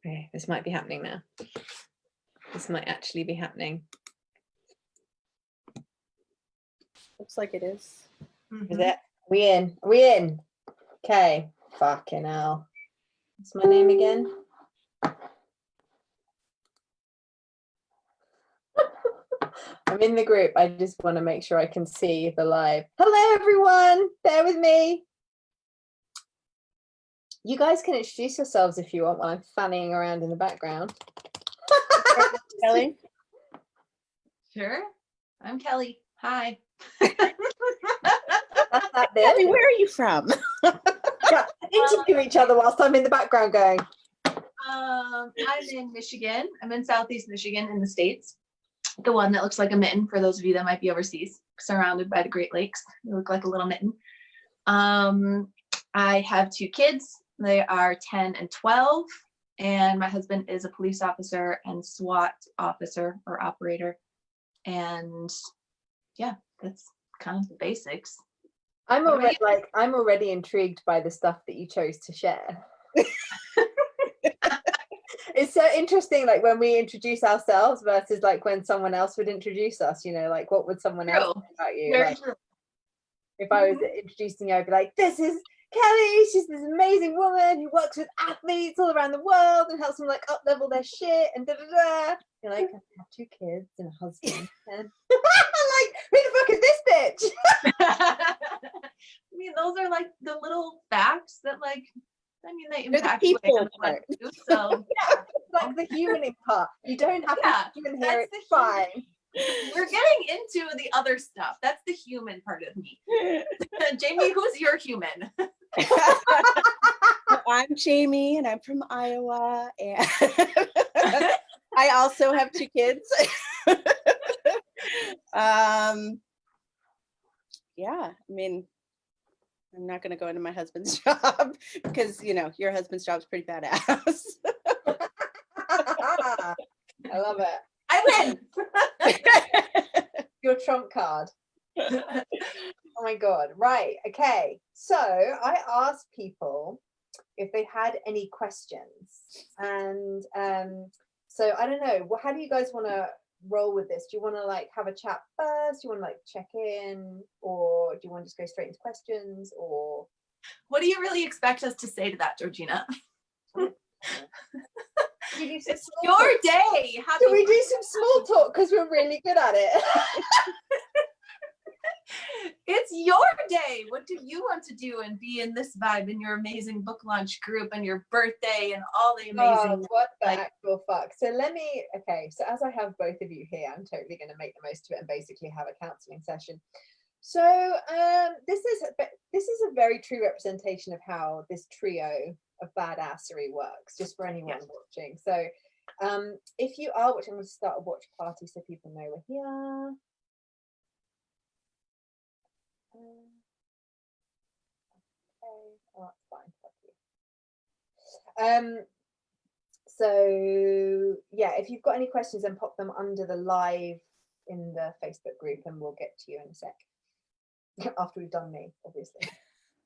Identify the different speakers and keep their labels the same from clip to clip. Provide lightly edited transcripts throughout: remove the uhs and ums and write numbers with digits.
Speaker 1: Okay, this might be happening now. This might actually be happening.
Speaker 2: Looks like it is.
Speaker 1: Is it? Are we in? Are we in? Okay. Fucking hell. What's my name again? I'm in the group. I just want to make sure I can see the live. Hello, everyone. Bear with me. You guys can introduce yourselves if you want while I'm fanning around in the background.
Speaker 2: Kelly?
Speaker 3: Sure. I'm Kelly. Hi.
Speaker 1: That's that bit.
Speaker 2: Kelly, where are you from?
Speaker 1: Yeah, interview each other whilst I'm in the background going.
Speaker 3: I'm in Michigan. I'm in Southeast Michigan in the States. The one that looks like a mitten for those of you that might be overseas, surrounded by the Great Lakes. You look like a little mitten. I have 2 kids. They are 10 and 12. And my husband is a police officer and SWAT officer or operator. And yeah, that's kind of the basics.
Speaker 1: I'm already intrigued by the stuff that you chose to share. It's so interesting, like when we introduce ourselves versus like when someone else would introduce us, you know, like what would someone else say about you?
Speaker 3: Very
Speaker 1: Like,
Speaker 3: true.
Speaker 1: if I was introducing you, I'd be like, this is Kelly, she's this amazing woman who works with athletes all around the world and helps them like up level their shit and da da da. You're like, I have 2 kids and a husband. And I'm like, who the fuck is this bitch?
Speaker 3: I mean, those are like the little facts that like, I mean, they impact
Speaker 2: the
Speaker 3: the way
Speaker 2: people
Speaker 3: I'm
Speaker 2: part.
Speaker 3: too, so
Speaker 1: Yeah, it's like the human part. You don't have to even hear it.
Speaker 3: that's
Speaker 1: Fine.
Speaker 3: we're getting into the other stuff. That's the human part of me. Jamie, who's your human?
Speaker 2: I'm Jamie and I'm from Iowa, and I also have 2 kids. Yeah, I mean, I'm not going to go into my husband's job because, you know, your husband's job is pretty badass.
Speaker 1: I love it.
Speaker 3: I win.
Speaker 1: Your trump card. Oh my god. Right. Okay. So I asked people if they had any questions, and so I don't know. How do you guys want to roll with this? Do you want to like have a chat first? Do you want to like check in, or do you want to just go straight into questions? Or
Speaker 3: What do you really expect us to say to that, Georgina? It's your day.
Speaker 1: Can we do some small talk because we're really good at it?
Speaker 3: It's your day. What do you want to do and be in this vibe in your amazing book launch group and your birthday and all the amazing
Speaker 1: what the actual fuck. So okay, so as I have both of you here, I'm totally going to make the most of it and basically have a counseling session. So this is a very true representation of how this trio of badassery works, just for anyone watching. So if you are watching, I'm going to start a watch party so people know we're here. Okay, oh, that's fine. Fuck you. So yeah, if you've got any questions, then pop them under the live in the Facebook group, and we'll get to you in a sec. After we've done me, obviously,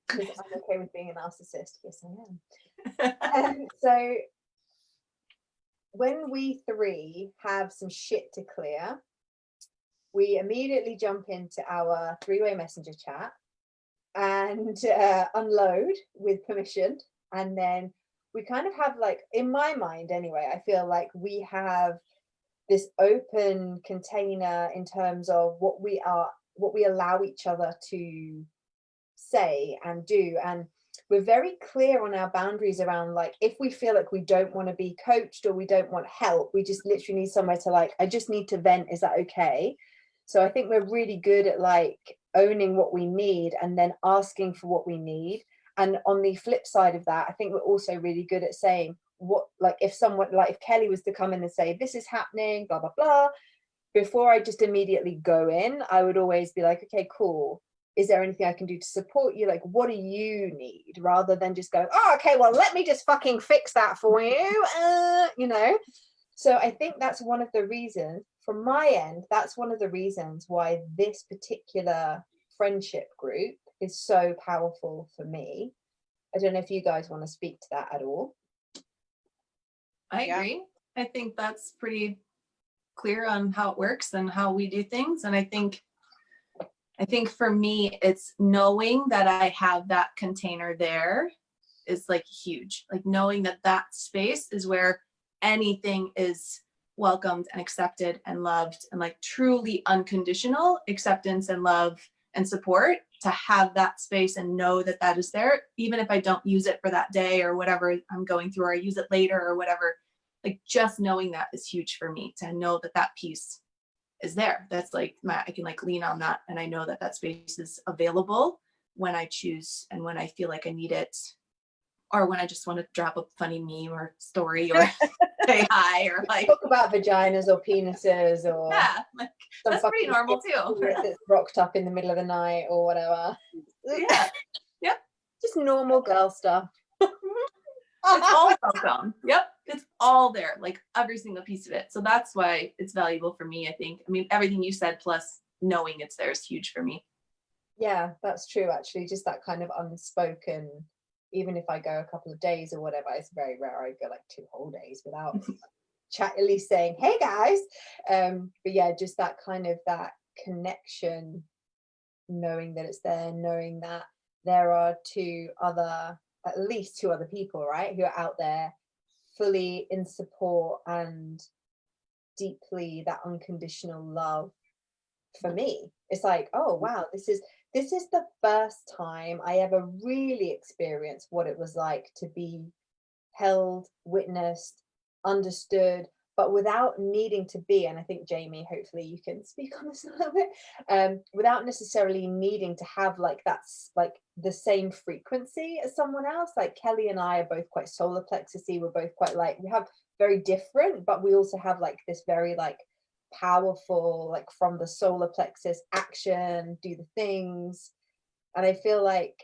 Speaker 1: because I'm okay with being a narcissist. Yes, I am. So when we 3 have some shit to clear, we immediately jump into our 3-way messenger chat and unload with permission, and then we kind of have, like, in my mind anyway, I feel like we have this open container in terms of what we allow each other to say and do, and we're very clear on our boundaries around, like, if we feel like we don't want to be coached or we don't want help, we just literally need somewhere to, like, I just need to vent, is that okay? So I think we're really good at like owning what we need and then asking for what we need. And on the flip side of that, I think we're also really good at saying what, like, if someone, like if Kelly was to come in and say, this is happening, blah, blah, blah, before I just immediately go in, I would always be like, okay, cool. Is there anything I can do to support you? Like, what do you need? Rather than just go, oh, okay, well, let me just fucking fix that for you, you know? So I think that's one of the reasons, from my end, that's one of the reasons why this particular friendship group is so powerful for me. I don't know if you guys want to speak to that at all.
Speaker 3: I
Speaker 2: Yeah.
Speaker 3: agree. I think that's pretty clear on how it works and how we do things. And I think for me, it's knowing that I have that container there is like huge. Like knowing that that space is where anything is welcomed and accepted and loved, and like truly unconditional acceptance and love and support, to have that space and know that that is there, even if I don't use it for that day or whatever I'm going through, or I use it later or whatever. Like just knowing that is huge for me, to know that that piece is there. That's like I can like lean on that, and I know that that space is available when I choose and when I feel like I need it, or when I just want to drop a funny meme or story or say hi, or like
Speaker 1: Talk about vaginas or penises, or
Speaker 3: yeah, like that's pretty normal too.
Speaker 1: It's rocked up in the middle of the night or whatever.
Speaker 3: Yeah, yep,
Speaker 1: Just normal girl stuff.
Speaker 3: it's all welcome. Yep, it's all there, like every single piece of it. So that's why it's valuable for me, I think. I mean, everything you said plus knowing it's there is huge for me.
Speaker 1: Yeah, that's true. Actually, just that kind of unspoken. Even if I go a couple of days or whatever, it's very rare I go like 2 whole days without chat, at least saying, "Hey guys." But yeah, just that kind of that connection, knowing that it's there, knowing that there are at least two other people, right, who are out there fully in support and deeply that unconditional love for me. It's like, oh wow, this is the first time I ever really experienced what it was like to be held, witnessed, understood, but without needing to be, and I think Jamie, hopefully you can speak on this a little bit, without necessarily needing to have like that's like the same frequency as someone else. Like Kelly and I are both quite solar plexusy. We're both quite like, we have very different, but we also have like this very like powerful, like from the solar plexus action, do the things. And I feel like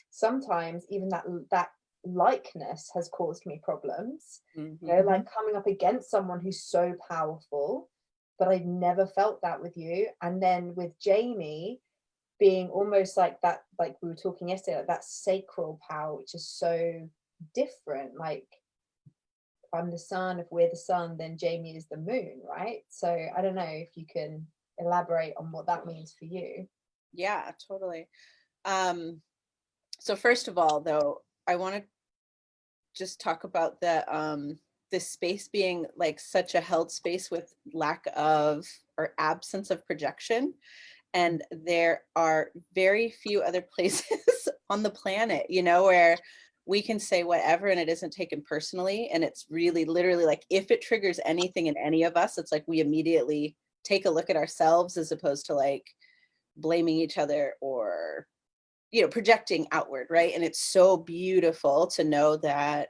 Speaker 1: sometimes even that likeness has caused me problems. You know, like coming up against someone who's so powerful, but I've never felt that with you. And then with Jamie being almost like that, like we were talking yesterday, like that sacral power, which is so different. Like if I'm the sun, if we're the sun, then Jamie is the moon, right? So I don't know if you can elaborate on what that means for you.
Speaker 2: Yeah, totally. So first of all, though, I want to just talk about this space being like such a held space with lack of or absence of projection. And there are very few other places on the planet, you know, where we can say whatever and it isn't taken personally. And it's really literally like, if it triggers anything in any of us, it's like we immediately take a look at ourselves as opposed to like blaming each other or, you know, projecting outward, right? And it's so beautiful to know that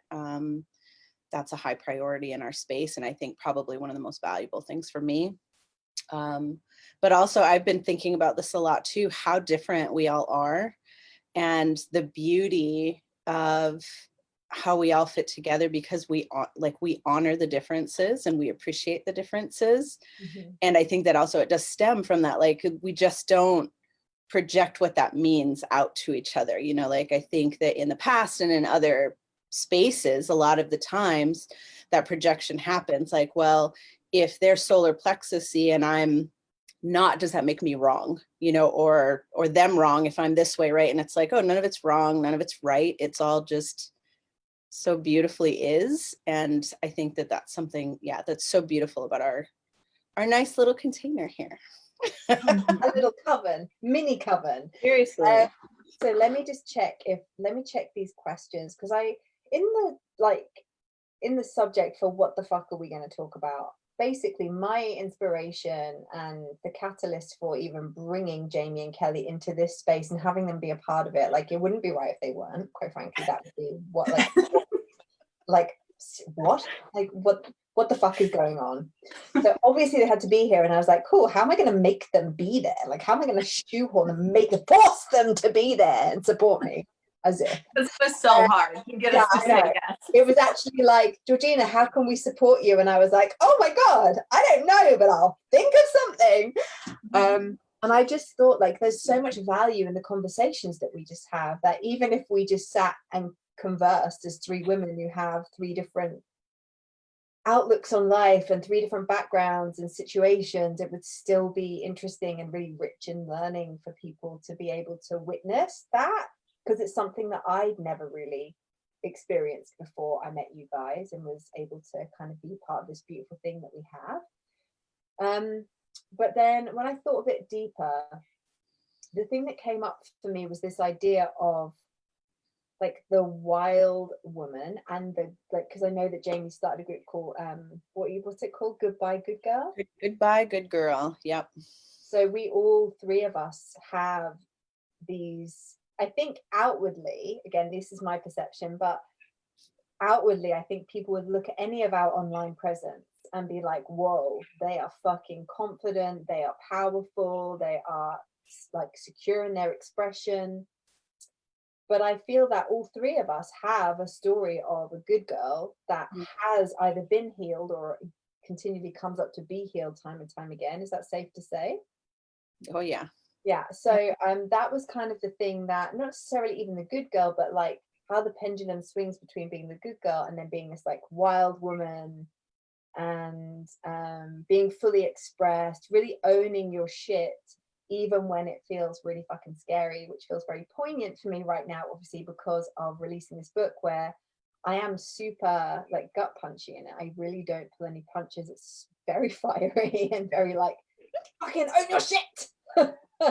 Speaker 2: that's a high priority in our space. And I think probably one of the most valuable things for me. But also I've been thinking about this a lot too, how different we all are and the beauty of how we all fit together, because we honor the differences and we appreciate the differences. And I think that also it does stem from that, like we just don't project what that means out to each other. You know, like I think that in the past and in other spaces, a lot of the times that projection happens like, well, if they're solar plexusy and I'm not, does that make me wrong? You know, or them wrong if I'm this way, right? And it's like, oh, none of it's wrong, none of it's right. It's all just so beautifully is. And I think that that's something, yeah, that's so beautiful about our nice little container here.
Speaker 1: A little coven, mini coven.
Speaker 2: Seriously.
Speaker 1: So let me check these questions, because in the subject for what the fuck are we going to talk about, basically my inspiration and the catalyst for even bringing Jamie and Kelly into this space and having them be a part of it, like it wouldn't be right if they weren't, quite frankly. That would be what what the fuck is going on? So obviously they had to be here, and I was like, cool, how am I going to make them be there? Like, how am I going to shoehorn and force them to be there and support me? As if
Speaker 3: This was so hard. You get us to say yes.
Speaker 1: it was actually like, Georgina, how can we support you? And I was like, oh my god, I don't know, but I'll think of something. And I just thought, like, there's so much value in the conversations that we just have, that even if we just sat and conversed as 3 women who have 3 different outlooks on life and 3 different backgrounds and situations, it would still be interesting and really rich in learning for people to be able to witness that, because it's something that I'd never really experienced before I met you guys and was able to kind of be part of this beautiful thing that we have. But then when I thought a bit deeper, the thing that came up for me was this idea of like the wild woman and the, like, because I know that Jamie started a group called what's it called, Goodbye Good Girl.
Speaker 2: Goodbye Good Girl. Yep.
Speaker 1: So we all 3 of us have these, I think outwardly, again this is my perception, but outwardly I think people would look at any of our online presence and be like, whoa, they are fucking confident, they are powerful, they are like secure in their expression. But I feel that all 3 of us have a story of a good girl that has either been healed or continually comes up to be healed time and time again. Is that safe to say?
Speaker 2: Oh yeah.
Speaker 1: Yeah. So that was kind of the thing, that not necessarily even the good girl, but like how the pendulum swings between being the good girl and then being this like wild woman and being fully expressed, really owning your shit, even when it feels really fucking scary, which feels very poignant for me right now, obviously because of releasing this book where I am super like gut punchy in it. I really don't pull any punches. It's very fiery and very like, fucking own your shit.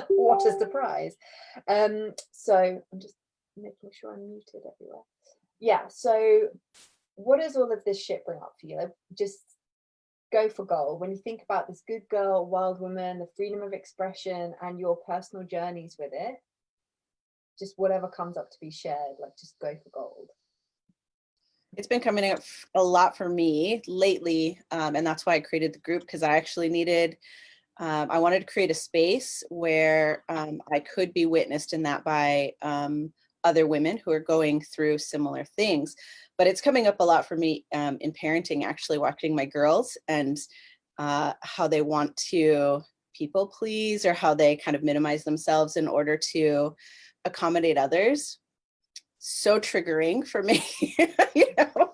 Speaker 1: What a surprise. So I'm just making sure I'm muted everywhere. Yeah, so what does all of this shit bring up for you? Like, just go for gold. When you think about this good girl, wild woman, the freedom of expression and your personal journeys with it, just whatever comes up to be shared, like just go for gold.
Speaker 2: It's been coming up a lot for me lately, and that's why I created the group, because I actually needed, I wanted to create a space where I could be witnessed in that by other women who are going through similar things. But it's coming up a lot for me in parenting, actually watching my girls and how they want to people please, or how they kind of minimize themselves in order to accommodate others. So triggering for me, you know.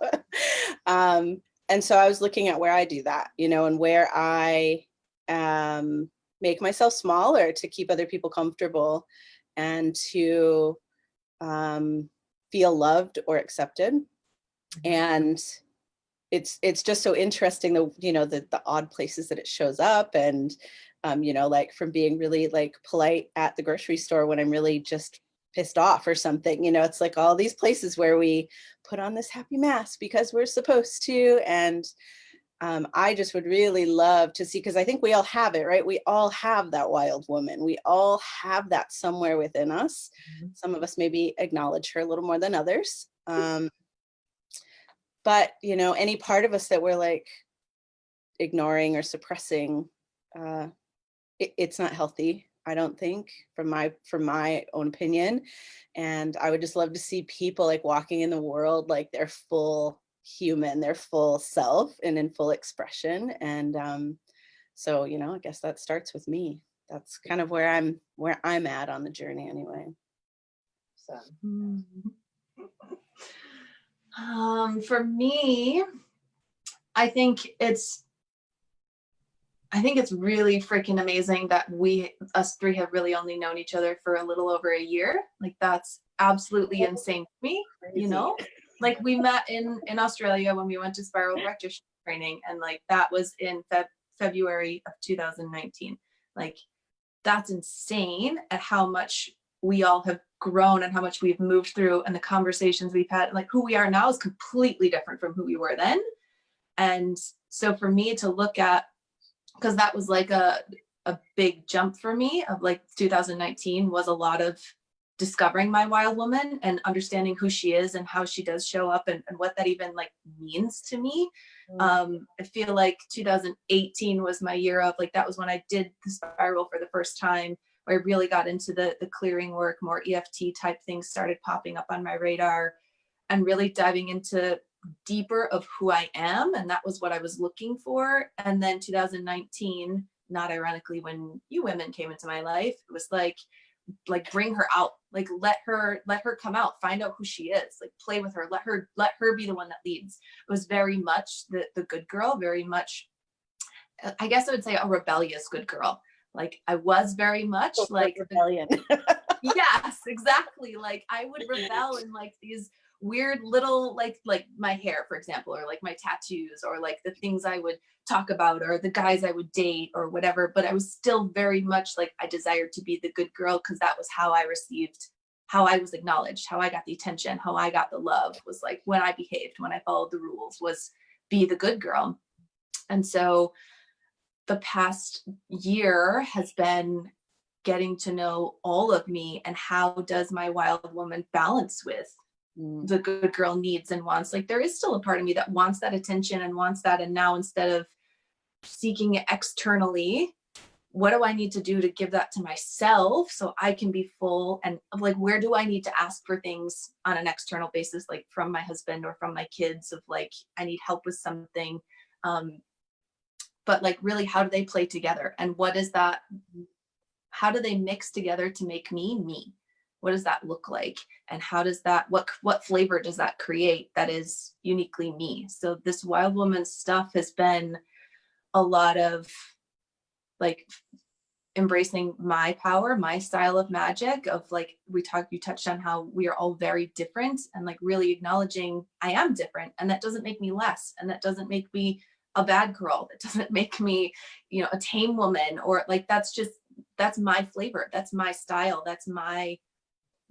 Speaker 2: And so I was looking at where I do that, you know, and where I make myself smaller to keep other people comfortable and to feel loved or accepted. And it's just so interesting, the, you know, the odd places that it shows up. And you know, like from being really like polite at the grocery store when I'm really just pissed off or something, you know, it's like all these places where we put on this happy mask because we're supposed to. And I just would really love to see, because I think we all have it, right? We all have that wild woman. We all have that somewhere within us. Some of us maybe acknowledge her a little more than others. But, you know, any part of us that we're like ignoring or suppressing, it's not healthy, I don't think, from my own opinion. And I would just love to see people like walking in the world like they're full human, their full self and in full expression. And so, you know, I guess that starts with me. That's kind of where I'm at on the journey anyway.
Speaker 1: So
Speaker 3: for me, I think it's really freaking amazing that us 3 have really only known each other for a little over a year. Like that's absolutely insane to me. Crazy. You know, like we met in Australia when we went to spiral practitioner training, and like that was in February of 2019. Like that's insane at how much we all have grown and how much we've moved through, and the conversations we've had. Like who we are now is completely different from who we were then. And so for me to look at, because that was like a big jump for me, of like 2019 was a lot of discovering my wild woman and understanding who she is and how she does show up, and what that even like means to me. I feel like 2018 was my year of like, that was when I did the spiral for the first time, where I really got into the clearing work. More EFT type things started popping up on my radar, and really diving into deeper of who I am. And that was what I was looking for. And then 2019, not ironically, when you women came into my life, it was like like bring her out, like let her come out, find out who she is, like play with her, let her be the one that leads. It was very much the good girl, very much, I guess I would say a rebellious good girl. Like I was very much like
Speaker 2: rebellion.
Speaker 3: Yes, exactly. Like I would rebel in like these weird little like my hair, for example, or like my tattoos, or like the things I would talk about, or the guys I would date or whatever. But I was still very much like I desired to be the good girl, because that was how I received, how I was acknowledged, how I got the attention, how I got the love, was like when I behaved, when I followed the rules, was be the good girl. And so the past year has been getting to know all of me, and how does my wild woman balance with the good girl needs and wants. Like there is still a part of me that wants that attention and wants that, and now instead of seeking it externally, what do I need to do to give that to myself so I can be full? And like, where do I need to ask for things on an external basis, like from my husband or from my kids, of like, I need help with something. But like, really, how do they play together? And what is that? How do they mix together to make me? What does that look like? And how does that, what flavor does that create that is uniquely me? So this wild woman stuff has been a lot of like embracing my power, my style of magic, of like, you touched on how we are all very different, and like really acknowledging I am different, and that doesn't make me less, and that doesn't make me a bad girl, that doesn't make me, a tame woman, or like, that's my flavor, that's my style, that's my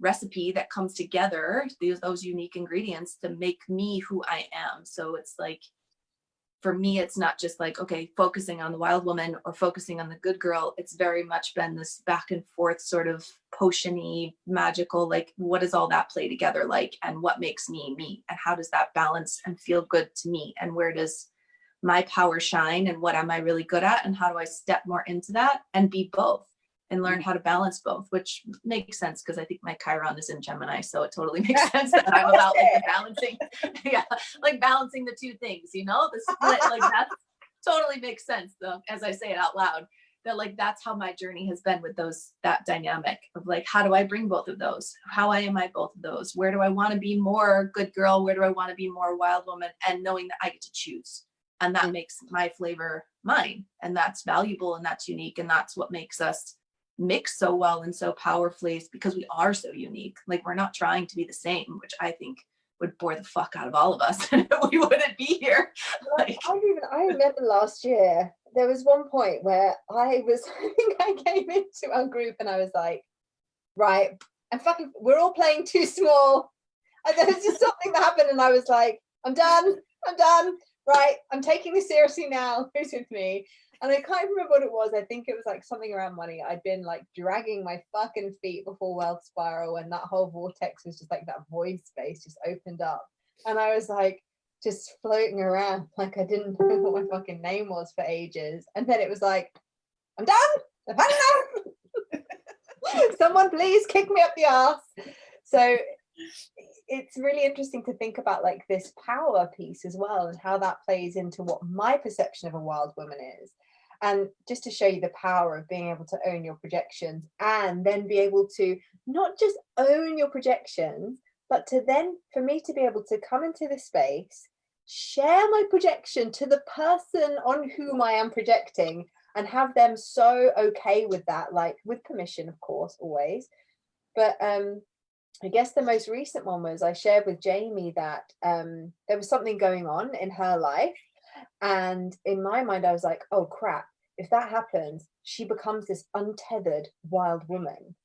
Speaker 3: recipe that comes together, those unique ingredients to make me who I am. So it's like, for me, it's not just like, okay, focusing on the wild woman or focusing on the good girl. It's very much been this back and forth sort of potion-y, magical, like, what does all that play together like? And what makes me me? And how does that balance and feel good to me? And where does my power shine? And what am I really good at? And how do I step more into that and be both? And learn how to balance both, which makes sense because I think my Chiron is in Gemini, so it totally makes sense that I'm about like the balancing, like balancing the two things, the split, like that totally makes sense though, as I say it out loud, that like that's how my journey has been with that dynamic of like, how do I bring both of those? How am I both of those? Where do I want to be more good girl? Where do I want to be more wild woman? And knowing that I get to choose, and that makes my flavor mine, and that's valuable, and that's unique, and that's what makes us mix so well and so powerfully, is because we are so unique. Like we're not trying to be the same, which I think would bore the fuck out of all of us. We wouldn't be here. Like,
Speaker 1: I remember last year there was one point where I think I came into our group and I was like, right, we're all playing too small. And there was just something that happened and I was like, I'm done, right, I'm taking this seriously now, who's with me? And I can't remember what it was. I think it was like something around money. I'd been like dragging my fucking feet before Wealth Spiral, and that whole vortex was just like that void space just opened up. And I was like just floating around like I didn't know what my fucking name was for ages. And then it was like, I'm done. I've had enough. Someone please kick me up the ass. So it's really interesting to think about like this power piece as well, and how that plays into what my perception of a wild woman is. And just to show you the power of being able to own your projections, and then be able to not just own your projections, but to then, for me to be able to come into this space, share my projection to the person on whom I am projecting, and have them so okay with that, like with permission, of course, always. But I guess the most recent one was I shared with Jamie that there was something going on in her life. And in my mind, I was like, oh crap, if that happens, she becomes this untethered wild woman.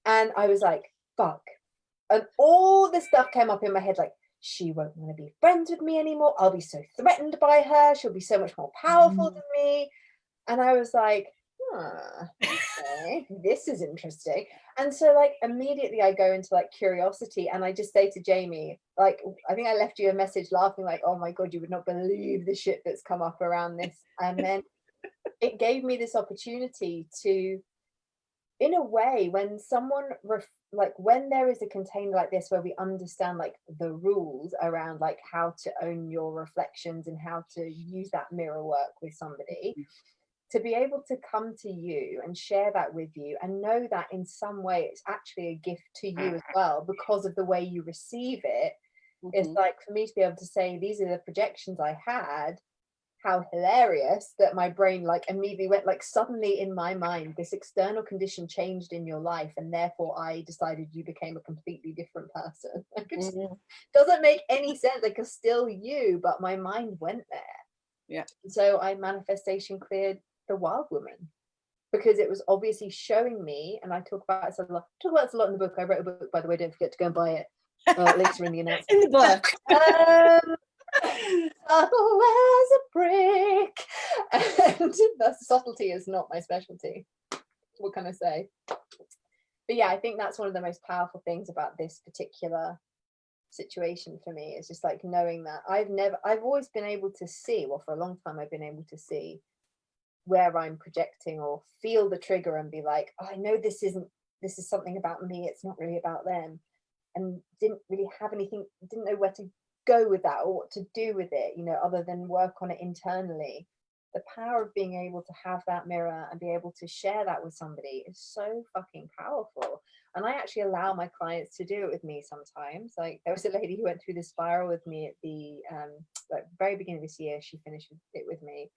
Speaker 1: And I was like, fuck. And all this stuff came up in my head, like, she won't want to be friends with me anymore. I'll be so threatened by her. She'll be so much more powerful than me. And I was like, okay, this is interesting. And so like immediately I go into like curiosity, and I just say to Jamie, like, I think I left you a message laughing like, oh my God, you would not believe the shit that's come up around this. And then it gave me this opportunity to, in a way, when someone like when there is a container like this where we understand like the rules around like how to own your reflections and how to use that mirror work with somebody, to be able to come to you and share that with you and know that in some way it's actually a gift to you as well because of the way you receive it. It's like for me to be able to say, these are the projections I had, how hilarious that my brain like immediately went like, suddenly in my mind this external condition changed in your life and therefore I decided you became a completely different person. Like it just doesn't make any sense. Like you're still you, but my mind went there.
Speaker 2: Yeah.
Speaker 1: So I manifestation cleared the wild woman because it was obviously showing me, and I talk about it a lot in the book. I wrote a book, by the way, don't forget to go and buy it later in the announcement.
Speaker 2: In the book.
Speaker 1: Subtle as a brick, and the subtlety is not my specialty. What can I say? But yeah, I think that's one of the most powerful things about this particular situation for me, is just like knowing that I've always been able to see, well, for a long time I've been able to see where I'm projecting or feel the trigger and be like, oh, I know this is something about me, it's not really about them, and didn't really have anything, didn't know where to go with that or what to do with it, you know, other than work on it internally. The power of being able to have that mirror and be able to share that with somebody is so fucking powerful. And I actually allow my clients to do it with me sometimes. Like there was a lady who went through this spiral with me at the like very beginning of this year. She finished it with me,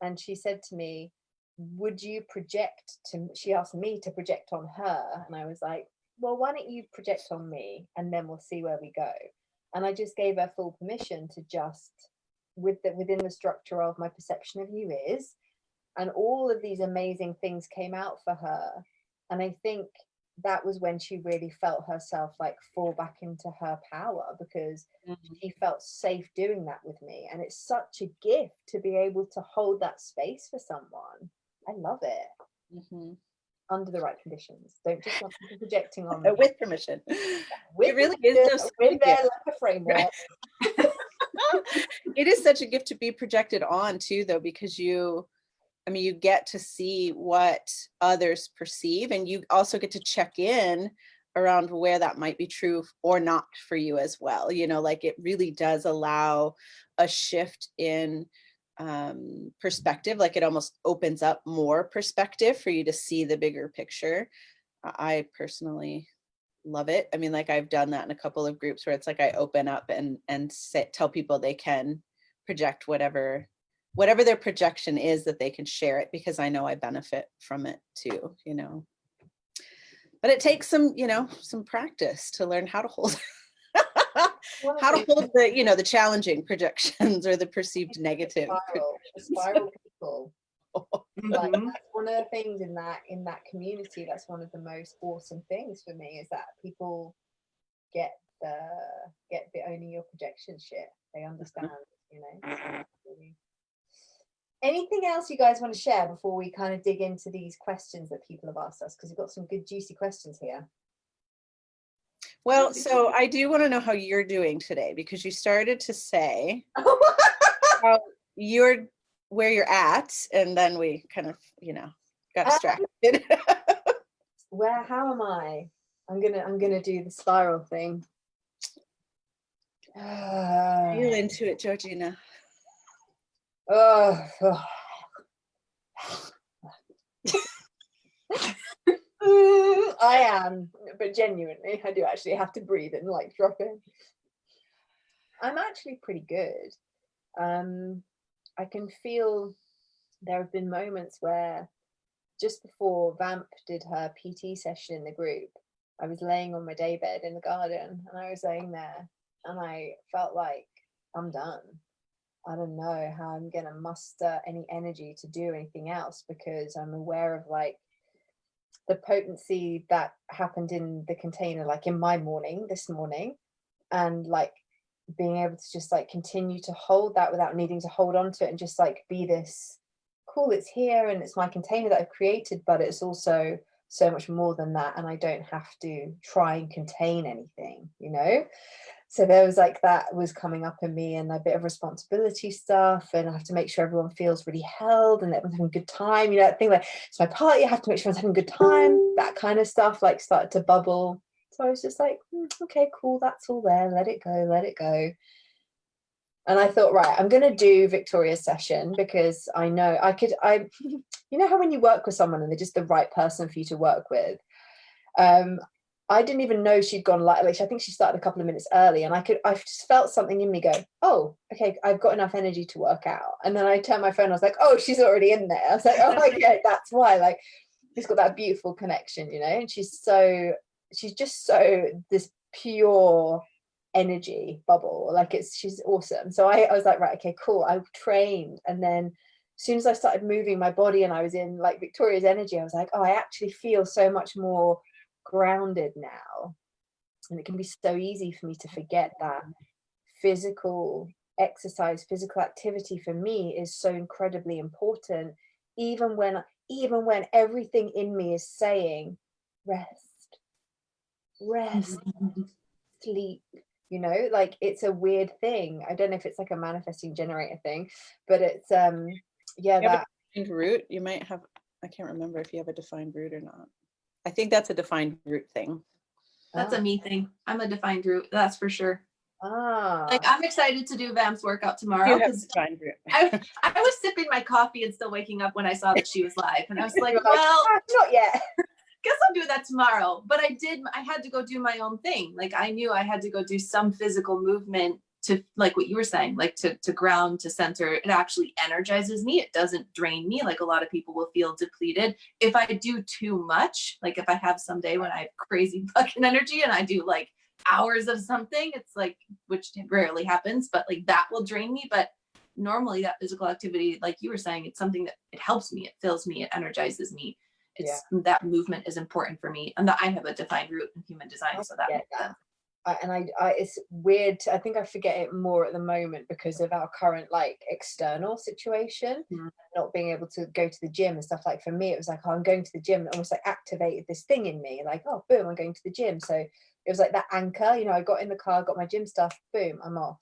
Speaker 1: and she said to me, would you project to, she asked me to project on her, and I was like, well, why don't you project on me and then we'll see where we go. And I just gave her full permission to just within the structure of my perception of you is, and all of these amazing things came out for her. And I think that was when she really felt herself like fall back into her power, because she felt safe doing that with me. And it's such a gift to be able to hold that space for someone. I love it. Under the right conditions. Don't just want people projecting on them.
Speaker 2: With permission.
Speaker 1: With
Speaker 2: it really is just
Speaker 1: with their like a framework.
Speaker 2: It is such a gift to be projected on too, though, because you get to see what others perceive, and you also get to check in around where that might be true or not for you as well. You know, like it really does allow a shift in perspective. Like it almost opens up more perspective for you to see the bigger picture. I personally love it. I mean, like I've done that in a couple of groups where it's like I open up and tell people they can project whatever their projection is, that they can share it, because I know I benefit from it too, you know. But it takes some practice to learn how to hold the, you know, the challenging projections or the perceived negative.
Speaker 1: The spiral people. Like that's one of the things in that community. That's one of the most awesome things for me, is that people get the owning your projection shit. They understand, you know. Anything else you guys want to share before we kind of dig into these questions that people have asked us? Because we've got some good juicy questions here.
Speaker 2: Well, so I do want to know how you're doing today, because you started to say how where you're at, and then we kind of, you know, got distracted.
Speaker 1: How am I? I'm gonna do the spiral thing.
Speaker 2: Feel into it, Georgina.
Speaker 1: I am, but genuinely, I do actually have to breathe and like drop in. I'm actually pretty good. I can feel there have been moments where just before Vamp did her PT session in the group, I was laying on my daybed in the garden, and I was laying there and I felt like I'm done. I don't know how I'm gonna muster any energy to do anything else, because I'm aware of like the potency that happened in the container, like in my morning this morning, and like being able to just like continue to hold that without needing to hold on to it, and just like be this cool, it's here and it's my container that I've created, but it's also so much more than that, and I don't have to try and contain anything, you know. So there was like that was coming up in me, and a bit of responsibility stuff, and I have to make sure everyone feels really held and everyone's having a good time, you know, that thing like it's my party, I have to make sure everyone's having a good time, that kind of stuff like started to bubble. So I was just like, okay, cool, that's all there, let it go. And I thought, right, I'm going to do Victoria's session because I know you know how when you work with someone and they're just the right person for you to work with. I didn't even know she'd gone like I think she started a couple of minutes early, and I just felt something in me go, oh, okay, I've got enough energy to work out. And then I turned my phone, I was like, oh, she's already in there. I was like, oh, okay, that's why. Like, she's got that beautiful connection, you know, and she's just so this pure energy bubble. Like she's awesome. So I was like, right, okay, cool. I trained, and then as soon as I started moving my body and I was in like Victoria's energy, I was like, oh, I actually feel so much more grounded now. And it can be so easy for me to forget that physical exercise, physical activity for me is so incredibly important, even when everything in me is saying rest, sleep, you know, like it's a weird thing. I don't know if it's like a manifesting generator thing, but it's yeah, that
Speaker 2: defined root. You might have, I can't remember if you have a defined root or not. I think that's a defined root thing.
Speaker 3: That's a me thing. I'm a defined root, that's for sure.
Speaker 1: Ah,
Speaker 3: Like I'm excited to do Vam's workout tomorrow because I was sipping my coffee and still waking up when I saw that she was live, and I was like, well,
Speaker 1: not yet.
Speaker 3: Guess I'll do that tomorrow. But I had to go do my own thing. Like I knew I had to go do some physical movement to, like what you were saying, like to ground, to center. It actually energizes me. It doesn't drain me. Like a lot of people will feel depleted if I do too much. Like if I have some day when I have crazy fucking energy and I do like hours of something, it's like, which rarely happens, but like that will drain me. But normally that physical activity, like you were saying, it's something that it helps me, it fills me, it energizes me. It's that movement is important for me, and that I have a defined root in human design, so that makes sense.
Speaker 1: I it's weird. I think I forget it more at the moment because of our current like external situation, not being able to go to the gym and stuff. Like for me, it was like, oh, I'm going to the gym, and almost like activated this thing in me, like, oh, boom, I'm going to the gym. So it was like that anchor, you know. I got in the car, got my gym stuff, boom, I'm off.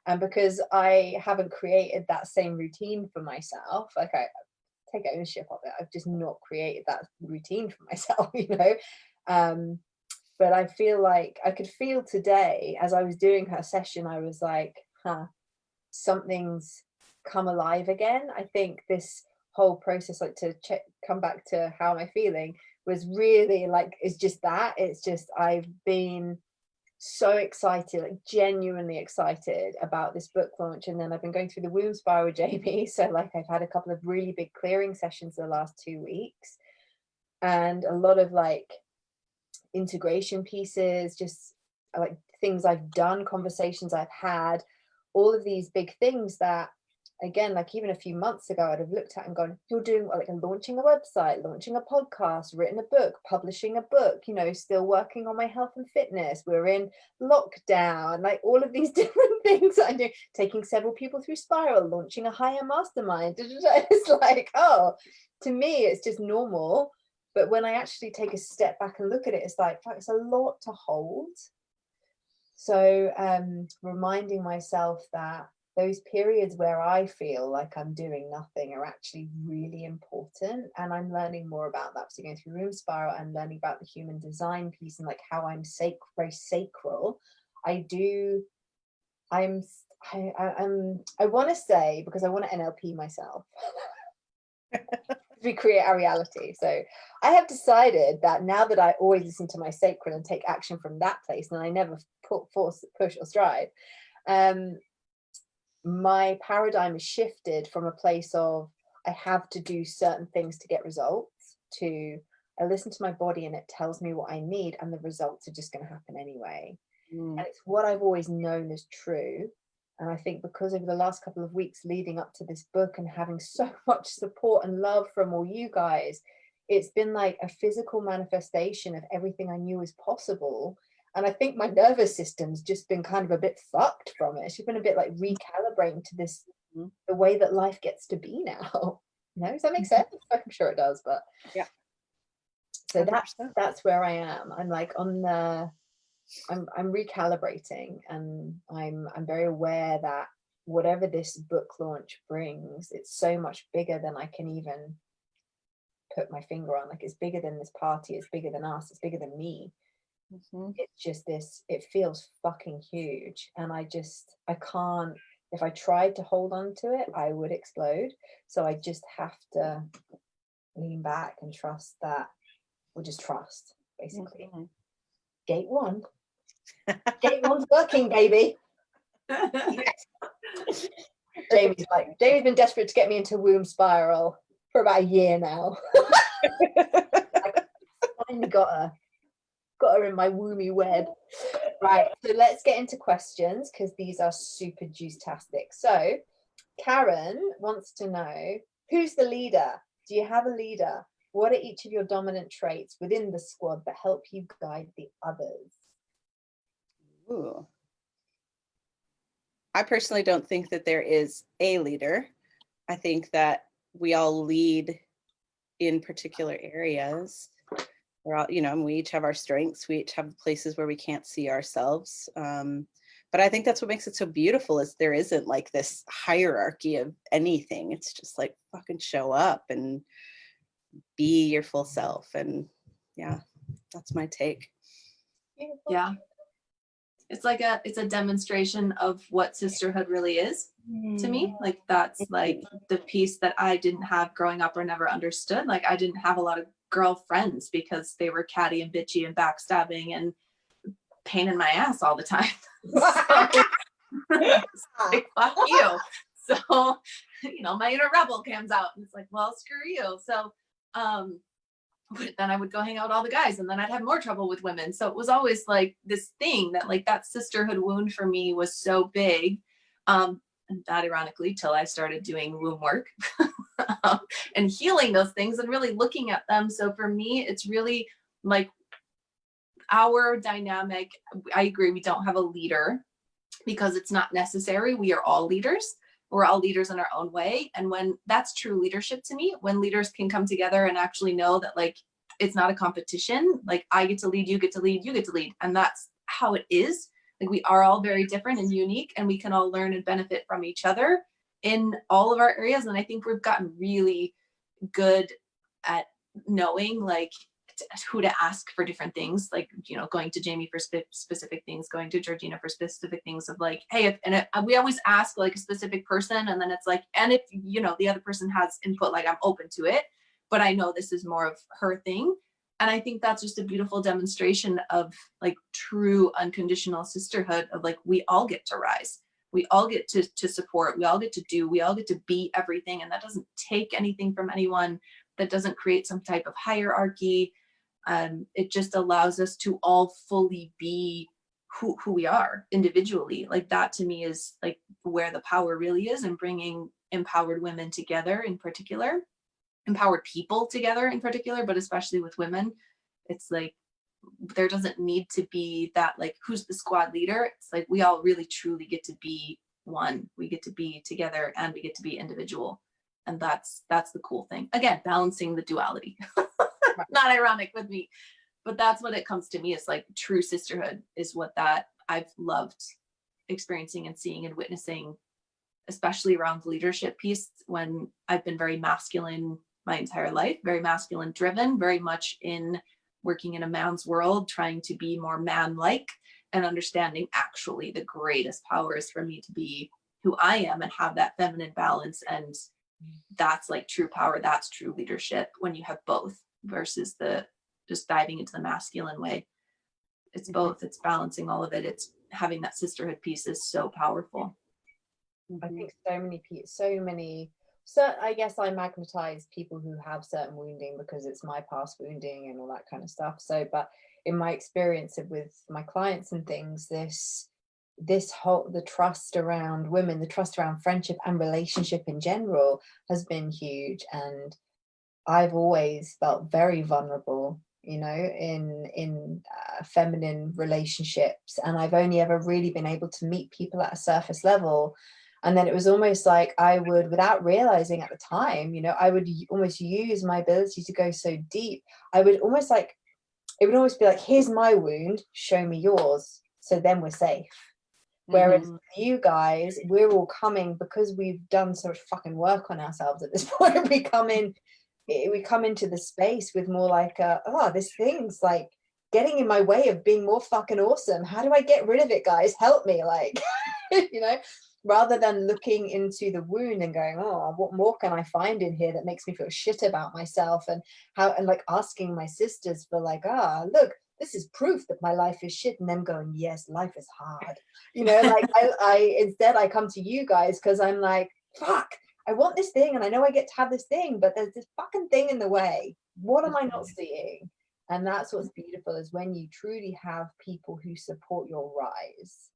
Speaker 1: And because I haven't created that same routine for myself, like I take ownership of it. I've just not created that routine for myself, you know. But I feel like I could feel today as I was doing her session, I was like, something's come alive again. I think this whole process, like to come back to how am I feeling, was really like, it's just that. It's just, I've been so excited, like genuinely excited about this book launch. And then I've been going through the womb spiral with Jamie. So like I've had a couple of really big clearing sessions the last 2 weeks, and a lot of like integration pieces, just like things I've done, conversations I've had, all of these big things that, again, like even a few months ago, I'd have looked at and gone, you're doing like launching a website, launching a podcast, written a book, publishing a book, you know, still working on my health and fitness. We're in lockdown, like all of these different things I do, taking several people through spiral, launching a higher mastermind. It's like, oh, to me, it's just normal. But when I actually take a step back and look at it, it's like, fuck, it's a lot to hold. So reminding myself that those periods where I feel like I'm doing nothing are actually really important. And I'm learning more about that. So going through Room Spiral, I'm learning about the human design piece and like how I'm very sacral. I want to say, because I want to NLP myself. We create our reality. So I have decided that now that I always listen to my sacral and take action from that place, and I never push or strive, my paradigm has shifted from a place of I have to do certain things to get results to I listen to my body and it tells me what I need, and the results are just going to happen anyway. And it's what I've always known as true. And I think because over the last couple of weeks leading up to this book and having so much support and love from all you guys, it's been like a physical manifestation of everything I knew was possible. And I think my nervous system's just been kind of a bit fucked from it. It's just been a bit like recalibrating to this, the way that life gets to be now. You know, does that make sense? I'm sure it does, but
Speaker 2: yeah.
Speaker 1: So that's where I am. I'm like on the I'm recalibrating, and I'm very aware that whatever this book launch brings, it's so much bigger than I can even put my finger on. Like it's bigger than this party, it's bigger than us, it's bigger than me. It's just this, it feels fucking huge, and I can't if I tried to hold on to it, I would explode. So I just have to lean back and trust that, or just trust, basically. Gate one. Gate one's working, baby. Yes. Jamie's been desperate to get me into womb spiral for about a year now. I finally got her in my womby web. Right, so let's get into questions because these are super juice-tastic. So Karen wants to know, who's the leader? Do you have a leader? What are each of your dominant traits within the squad that help you guide the others?
Speaker 2: Ooh. I personally don't think that there is a leader. I think that we all lead in particular areas. We're all, we each have our strengths. We each have places where we can't see ourselves. But I think that's what makes it so beautiful, is there isn't like this hierarchy of anything. It's just like fucking show up and be your full self. And yeah, that's my take.
Speaker 1: Beautiful.
Speaker 3: Yeah. It's a demonstration of what sisterhood really is to me. Like that's like the piece that I didn't have growing up or never understood. Like I didn't have a lot of girlfriends because they were catty and bitchy and backstabbing and pain in my ass all the time. So, like, fuck you. So, my inner rebel comes out and it's like, well, screw you. So, but then I would go hang out with all the guys and then I'd have more trouble with women. So it was always like this thing that like that sisterhood wound for me was so big. And not ironically, till I started doing womb work and healing those things and really looking at them. So for me, it's really like our dynamic. I agree. We don't have a leader because it's not necessary. We are all leaders. We're all leaders in our own way. And when that's true leadership to me, when leaders can come together and actually know that like, it's not a competition. Like I get to lead, you get to lead, you get to lead. And that's how it is. Like we are all very different and unique and we can all learn and benefit from each other in all of our areas. And I think we've gotten really good at knowing like who to ask for different things, like going to Jamie for specific things, going to Georgina for specific things of like, hey, we always ask like a specific person, and then it's like, and if the other person has input, like I'm open to it, but I know this is more of her thing. And I think that's just a beautiful demonstration of like true unconditional sisterhood of like we all get to rise, we all get to support, we all get to do, we all get to be everything, and that doesn't take anything from anyone, that doesn't create some type of hierarchy. It just allows us to all fully be who we are individually. Like that to me is like where the power really is, and bringing empowered women together in particular, empowered people together in particular, but especially with women. It's like there doesn't need to be that like who's the squad leader. It's like we all really truly get to be one. We get to be together and we get to be individual. And that's the cool thing. Again, balancing the duality. Not ironic with me, but that's what it comes to me. It's like true sisterhood is what that I've loved experiencing and seeing and witnessing, especially around the leadership piece, when I've been very masculine my entire life, very masculine driven, very much in working in a man's world, trying to be more man-like and understanding actually the greatest power is for me to be who I am and have that feminine balance. And that's like true power. That's true leadership when you have both, versus the just diving into the masculine way. It's both. It's balancing all of it. It's having that sisterhood piece is so powerful.
Speaker 1: I think I guess I magnetize people who have certain wounding because it's my past wounding and all that kind of stuff. So, but in my experience with my clients and things, the trust around women, the trust around friendship and relationship in general has been huge. And I've always felt very vulnerable, in feminine relationships. And I've only ever really been able to meet people at a surface level. And then it was almost like I would, without realizing at the time, I would almost use my ability to go so deep. I would almost like, it would always be like, here's my wound, show me yours. So then we're safe. Whereas you guys, we're all coming because we've done so much fucking work on ourselves at this point. We come into the space with more like this thing's like getting in my way of being more fucking awesome. How do I get rid of it, guys? Help me, like rather than looking into the wound and going, oh, what more can I find in here that makes me feel shit about myself, and how, and like asking my sisters for like, look, this is proof that my life is shit, and them going, yes, life is hard, you know, like I instead I come to you guys because I'm like, fuck, I want this thing and I know I get to have this thing, but there's this fucking thing in the way. What am I not seeing? And that's what's beautiful, is when you truly have people who support your rise.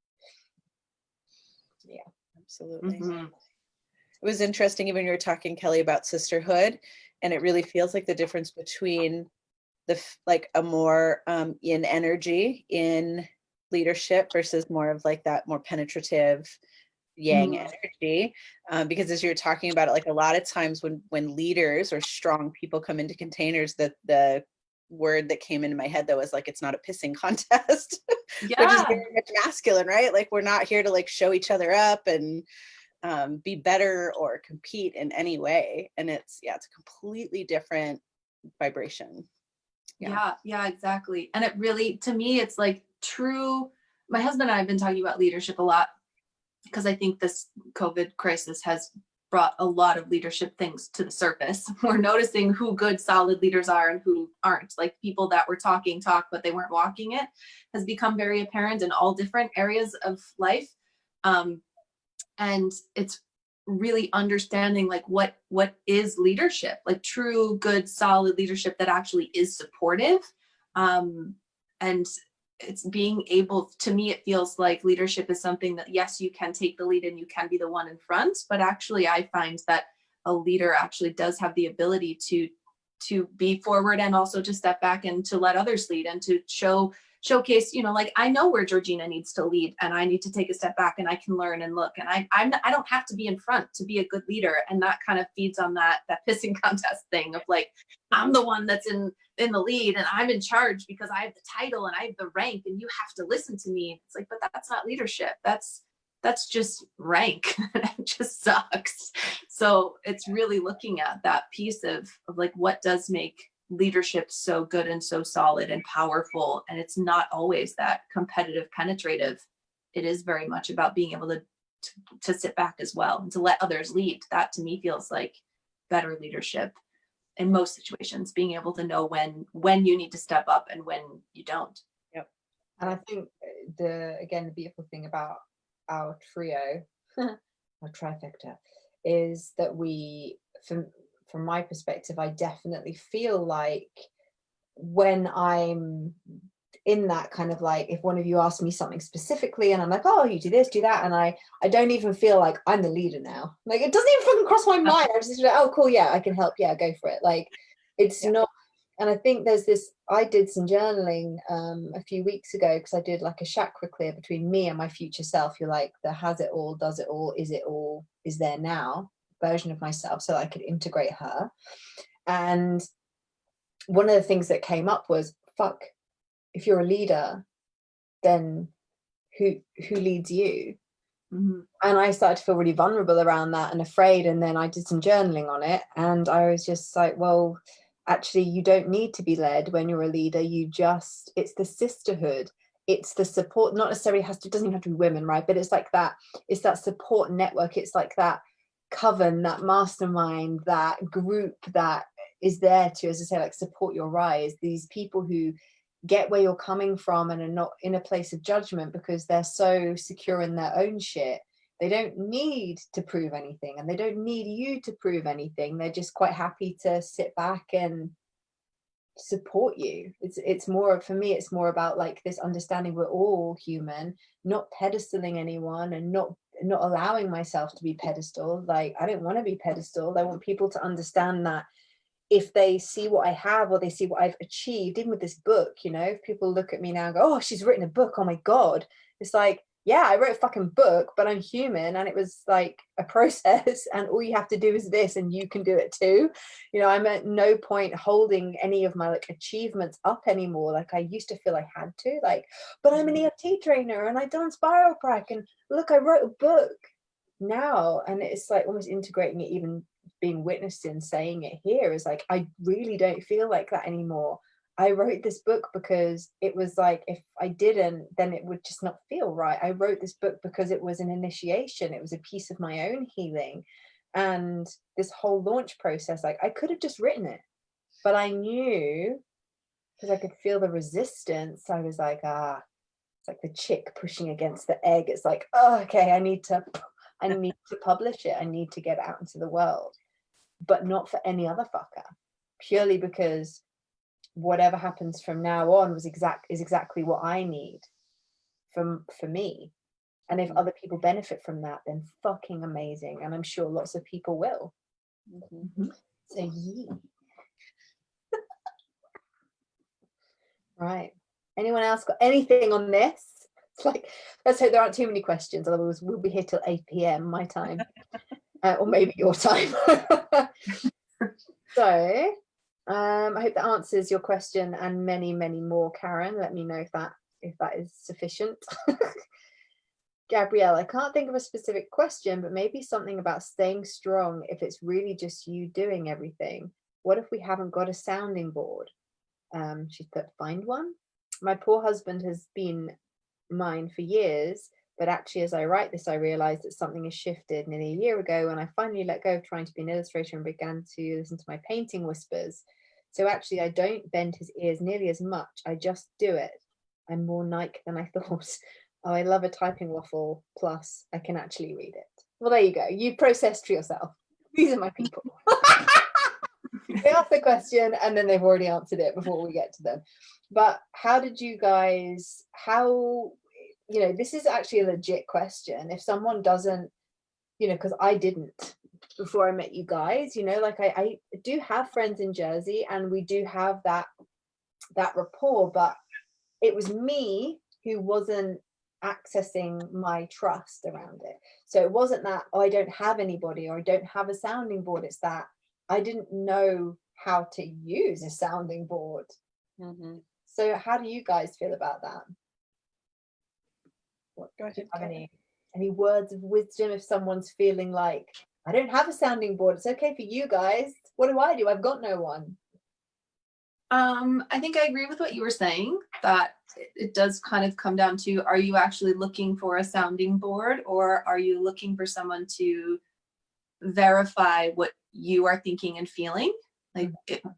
Speaker 1: Yeah,
Speaker 2: absolutely. It was interesting, even you were talking, Kelly, about sisterhood, and it really feels like the difference between like a more in energy in leadership versus more of like that more penetrative yang energy, because as you're talking about it, like a lot of times when leaders or strong people come into containers, that the word that came into my head though is like, it's not a pissing contest. Which is very much masculine, right? Like we're not here to like show each other up and be better or compete in any way, and it's a completely different vibration.
Speaker 3: Yeah, exactly. And it really, to me, it's like true. My husband and I have been talking about leadership a lot because I think this COVID crisis has brought a lot of leadership things to the surface. We're noticing who good, solid leaders are and who aren't. Like people that were talk, but they weren't walking it has become very apparent in all different areas of life. And it's really understanding like what is leadership, like true, good, solid leadership that actually is supportive. And it's being able, to me, it feels like leadership is something that, yes, you can take the lead and you can be the one in front, but actually I find that a leader actually does have the ability to be forward and also to step back and to let others lead and to showcase, you know, like I know where Georgina needs to lead and I need to take a step back and I can learn and look, and I don't have to be in front to be a good leader. And that kind of feeds on that pissing contest thing of like, I'm the one that's in the lead and I'm in charge because I have the title and I have the rank and you have to listen to me. It's like, but that's not leadership. That's just rank. It just sucks. So it's really looking at that piece of like, what does make leadership so good and so solid and powerful. And it's not always that competitive, penetrative. It is very much about being able to sit back as well and to let others lead. That to me feels like better leadership in most situations, being able to know when you need to step up and when you don't.
Speaker 1: Yep. And I think the beautiful thing about our trio, our trifecta, is that we, from my perspective, I definitely feel like when I'm in that kind of like, if one of you asks me something specifically and I'm like, oh, you do this, do that, and I don't even feel like I'm the leader now. Like it doesn't even fucking cross my mind. I'm just like, oh cool, yeah, I can help, yeah, go for it. Like it's not. And I think there's this, I did some journaling a few weeks ago because I did like a chakra clear between me and my future self. You're like the has it all, does it all, is there now version of myself, so I could integrate her. And one of the things that came up was, fuck, if you're a leader, then who leads you? And I started to feel really vulnerable around that and afraid. And then I did some journaling on it, and I was just like, well, actually, you don't need to be led when you're a leader. It's the sisterhood, it's the support. Not necessarily doesn't even have to be women, right? But it's like that, it's that support network. It's like that coven, that mastermind, that group that is there to, as I say, like support your rise. These people who get where you're coming from and are not in a place of judgment because they're so secure in their own shit. They don't need to prove anything, and they don't need you to prove anything. They're just quite happy to sit back and support you. It's more, for me, it's more about like this understanding we're all human, not pedestaling anyone, and not allowing myself to be pedestal. Like I don't want to be pedestal. I want people to understand that if they see what I have or they see what I've achieved, even with this book, you know, if people look at me now and go, oh, she's written a book, oh my God. It's like, yeah, I wrote a fucking book, but I'm human, and it was like a process, and all you have to do is this and you can do it too. You know, I'm at no point holding any of my like achievements up anymore. Like I used to feel I had to, like, but I'm an EFT trainer and I done spiral prac, and look, I wrote a book now. And it's like almost integrating it, even being witnessed and saying it here, is like, I really don't feel like that anymore. I wrote this book because it was like, if I didn't, then it would just not feel right. I wrote this book because it was an initiation. It was a piece of my own healing. And this whole launch process, like I could have just written it, but I knew, because I could feel the resistance. I was like, it's like the chick pushing against the egg. It's like, oh, okay, I need to publish it. I need to get it out into the world, but not for any other fucker, purely because whatever happens from now on is exactly what I need for me. And if other people benefit from that, then fucking amazing. And I'm sure lots of people will. So yeah. Right. Anyone else got anything on this? It's like, let's hope there aren't too many questions, otherwise we'll be here till 8 p.m. my time. Or maybe your time. So I hope that answers your question and many, many more, Karen. Let me know if that is sufficient. Gabrielle, I can't think of a specific question, but maybe something about staying strong if it's really just you doing everything. What if we haven't got a sounding board? She's put, find one. My poor husband has been mine for years, but actually as I write this, I realized that something has shifted nearly a year ago when I finally let go of trying to be an illustrator and began to listen to my painting whispers. So actually I don't bend his ears nearly as much. I just do it. I'm more Nike than I thought. Oh, I love a typing waffle. Plus I can actually read it. Well, there you go. You processed for yourself. These are my people. They asked the question and then they've already answered it before we get to them. But how did you guys, this is actually a legit question. If someone doesn't, because I didn't before I met you guys, like I do have friends in Jersey and we do have that rapport, but it was me who wasn't accessing my trust around it. So it wasn't that, I don't have anybody or I don't have a sounding board. It's that I didn't know how to use a sounding board. So how do you guys feel about that?
Speaker 2: Go ahead,
Speaker 1: have any words of wisdom if someone's feeling like, I don't have a sounding board, it's okay for you guys, what do? I've got no one.
Speaker 3: I think I agree with what you were saying, that it does kind of come down to, are you actually looking for a sounding board, or are you looking for someone to verify what you are thinking and feeling? Like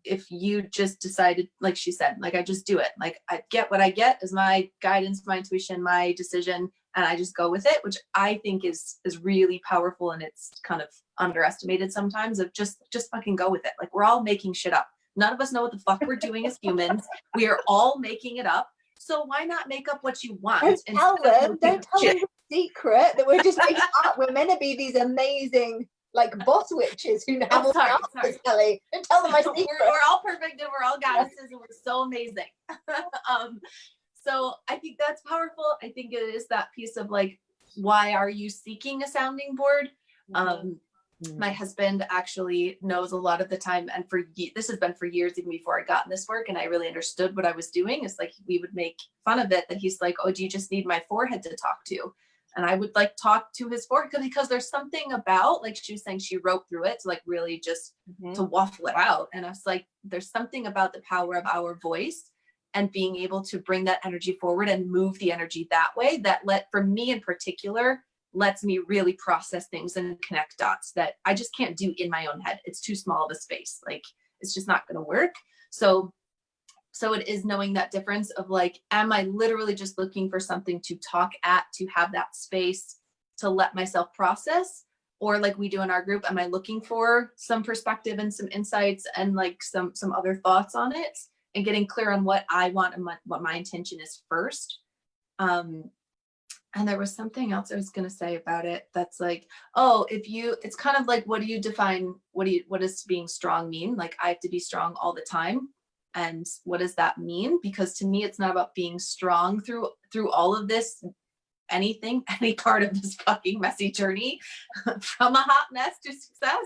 Speaker 3: if you just decided, like she said, like I just do it, like I get what I get as my guidance, my intuition, my decision, and I just go with it, which I think is really powerful, and it's kind of underestimated sometimes, of just fucking go with it. Like we're all making shit up. None of us know what the fuck we're doing as humans. We are all making it up. So why not make up what you want?
Speaker 1: Don't tell them the secret that we're just making up. We're meant to be these amazing, like, boss witches who have all the answers, Kelly. Don't tell them my secret.
Speaker 3: We're all perfect and we're all goddesses and we're so amazing. So I think that's powerful. I think it is that piece of like, why are you seeking a sounding board? My husband actually knows a lot of the time, and this has been for years, even before I got in this work and I really understood what I was doing. It's like we would make fun of it, that he's like, oh, do you just need my forehead to talk to? And I would like talk to his forehead, because there's something about, like she was saying, she wrote through it to like really just to waffle it out. And I was like, there's something about the power of our voice and being able to bring that energy forward and move the energy that way, that for me in particular, lets me really process things and connect dots that I just can't do in my own head. It's too small of a space. Like it's just not going to work. So it is knowing that difference of like, am I literally just looking for something to talk at, to have that space to let myself process? Or like we do in our group, am I looking for some perspective and some insights and like some other thoughts on it, and getting clear on what I want and what my intention is first. And there was something else I was going to say about it. That's like, it's kind of like, what do you define? What does being strong mean? Like I have to be strong all the time. And what does that mean? Because to me, it's not about being strong through all of this, any part of this fucking messy journey from a hot mess to success.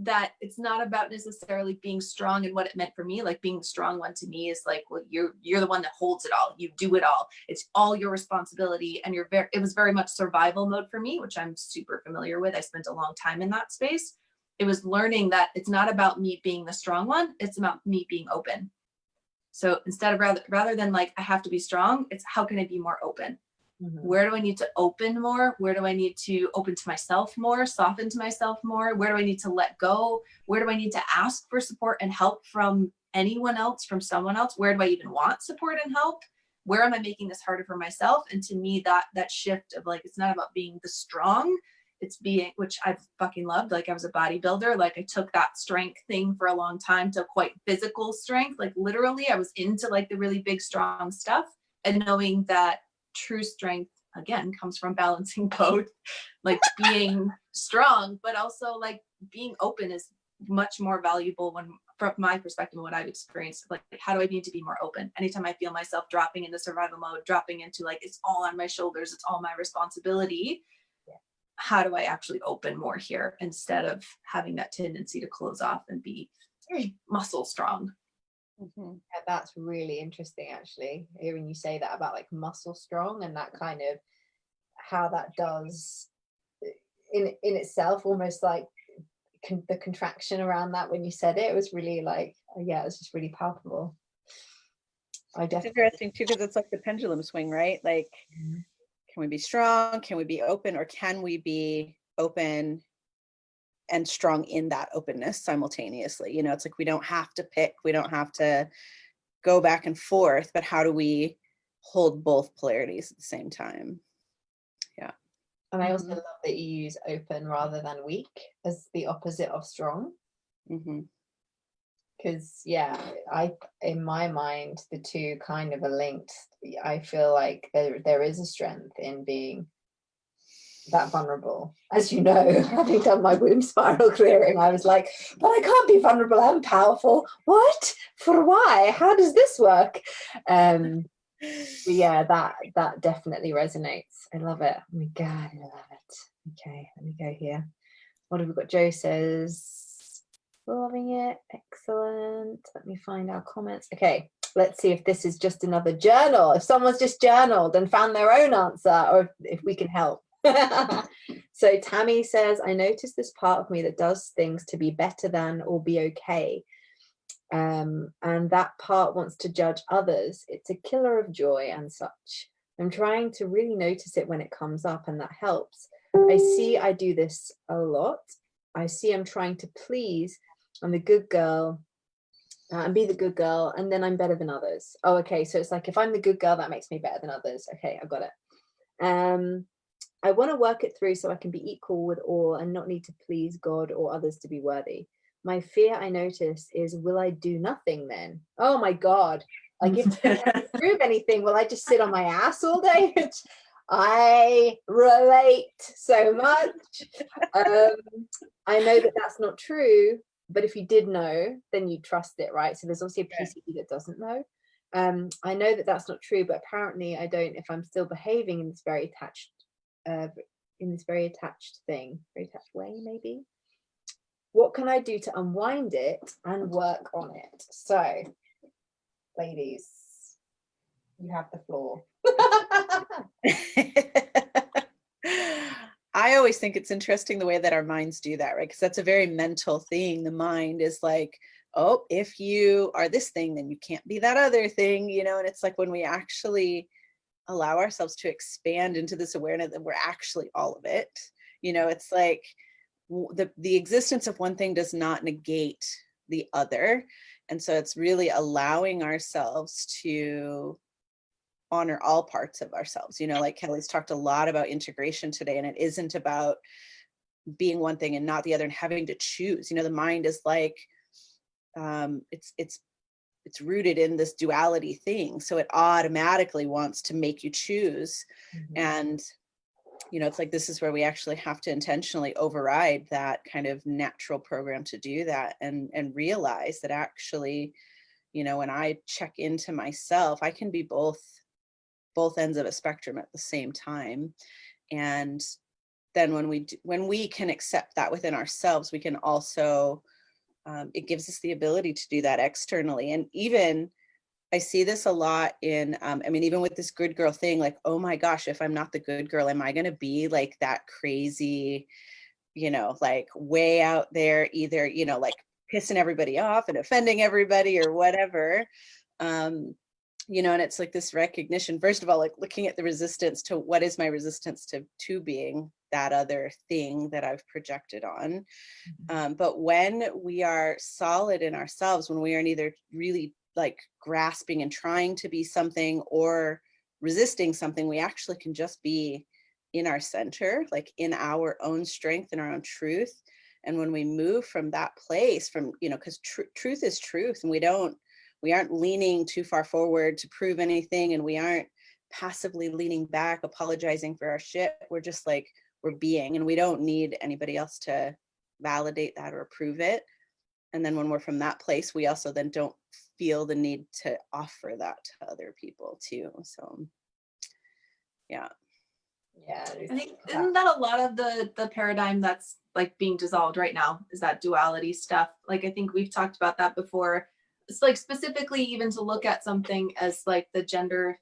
Speaker 3: That it's not about necessarily being strong and what it meant for me. Like being the strong one to me is like, well, you're the one that holds it all. You do it all. It's all your responsibility. And it was very much survival mode for me, which I'm super familiar with. I spent a long time in that space. it was learning that it's not about me being the strong one, it's about me being open. So instead of rather than like, I have to be strong, it's how can I be more open? Where do I need to open more? Where do I need to open to myself more, soften to myself more? Where do I need to let go? Where do I need to ask for support and help from anyone else, from someone else? Where do I even want support and help? Where am I making this harder for myself? And to me, that shift of like, it's not about being the strong, it's being, which I've fucking loved. Like I was a bodybuilder. Like I took that strength thing for a long time to quite physical strength. Like literally I was into like the really big, strong stuff, and knowing that true strength again comes from balancing both, like being strong, but also like being open is much more valuable when, from my perspective and what I've experienced. Like how do I need to be more open? Anytime I feel myself dropping into survival mode, dropping into like, it's all on my shoulders, it's all my responsibility. How do I actually open more here instead of having that tendency to close off and be very muscle strong?
Speaker 1: Yeah, that's really interesting, actually, hearing you say that about like muscle strong, and that kind of how that does in itself, almost like the contraction around that when you said it was really like, yeah, it was just really palpable.
Speaker 2: It's interesting too, because it's like the pendulum swing, right? Like, can we be strong? Can we be open? Or can we be open and strong in that openness simultaneously? You know, it's like we don't have to pick, we don't have to go back and forth, but how do we hold both polarities at the same time? Yeah.
Speaker 1: And I also love that you use open rather than weak as the opposite of strong. Because yeah, in my mind the two kind of are linked. I feel like there is a strength in being that vulnerable. As you know, having done my womb spiral clearing, I was like, but I can't be vulnerable, I'm powerful. What? For why? How does this work? But yeah, that definitely resonates. I love it. Oh my God, I love it. Okay, let me go here. What have we got? Joe says, loving it. Excellent. Let me find our comments. Okay, let's see if this is just another journal. If someone's just journaled and found their own answer, or if we can help. So Tammy says, I noticed this part of me that does things to be better than or be okay. And that part wants to judge others. It's a killer of joy and such. I'm trying to really notice it when it comes up, and that helps. I see I do this a lot. I see I'm trying to please. I'm the good girl and be the good girl, and then I'm better than others. Oh, okay. So it's like if I'm the good girl, that makes me better than others. Okay, I got it. I want to work it through so I can be equal with all and not need to please God or others to be worthy. My fear, I notice, is will I do nothing then? Oh my God. Like if I don't have to prove anything, will I just sit on my ass all day? I relate so much. I know that that's not true, but if you did know, then you trust it, right? So there's obviously a piece of you that doesn't know. I know that that's not true, but apparently I don't if I'm still behaving in this very attached very attached way, maybe. What can I do to unwind it and work on it? So, ladies, you have the floor.
Speaker 2: I always think it's interesting the way that our minds do that, right? Because that's a very mental thing. The mind is like, oh, if you are this thing, then you can't be that other thing, you know? And it's like when we actually allow ourselves to expand into this awareness that we're actually all of it, you know, it's like the existence of one thing does not negate the other. And so it's really allowing ourselves to honor all parts of ourselves. You know, like Kelly's talked a lot about integration today, and it isn't about being one thing and not the other and having to choose. You know, the mind is like, it's rooted in this duality thing. So it automatically wants to make you choose. And, you know, it's like, this is where we actually have to intentionally override that kind of natural program to do that and realize that actually, you know, when I check into myself, I can be both ends of a spectrum at the same time. And then when we can accept that within ourselves, we can also, it gives us the ability to do that externally. And even I see this a lot in, I mean, even with this good girl thing, like, oh my gosh, if I'm not the good girl, am I going to be like that crazy you know, like way out there, either, you know, like pissing everybody off and offending everybody or whatever. You know, and it's like this recognition, first of all, like looking at the resistance to what is my resistance to being that other thing that I've projected on. But when we are solid in ourselves, when we are neither really like grasping and trying to be something or resisting something, we actually can just be in our center, like in our own strength and our own truth. And when we move from that place, from, you know, because truth is truth, and we aren't leaning too far forward to prove anything, and we aren't passively leaning back, apologizing for our shit. We're just like, we're being, and we don't need anybody else to validate that or approve it. And then when we're from that place, we also then don't feel the need to offer that to other people too. So yeah.
Speaker 1: Yeah.
Speaker 3: I think, isn't that a lot of the paradigm that's like being dissolved right now, is that duality stuff? Like, I think we've talked about that before. It's like specifically even to look at something as like the gender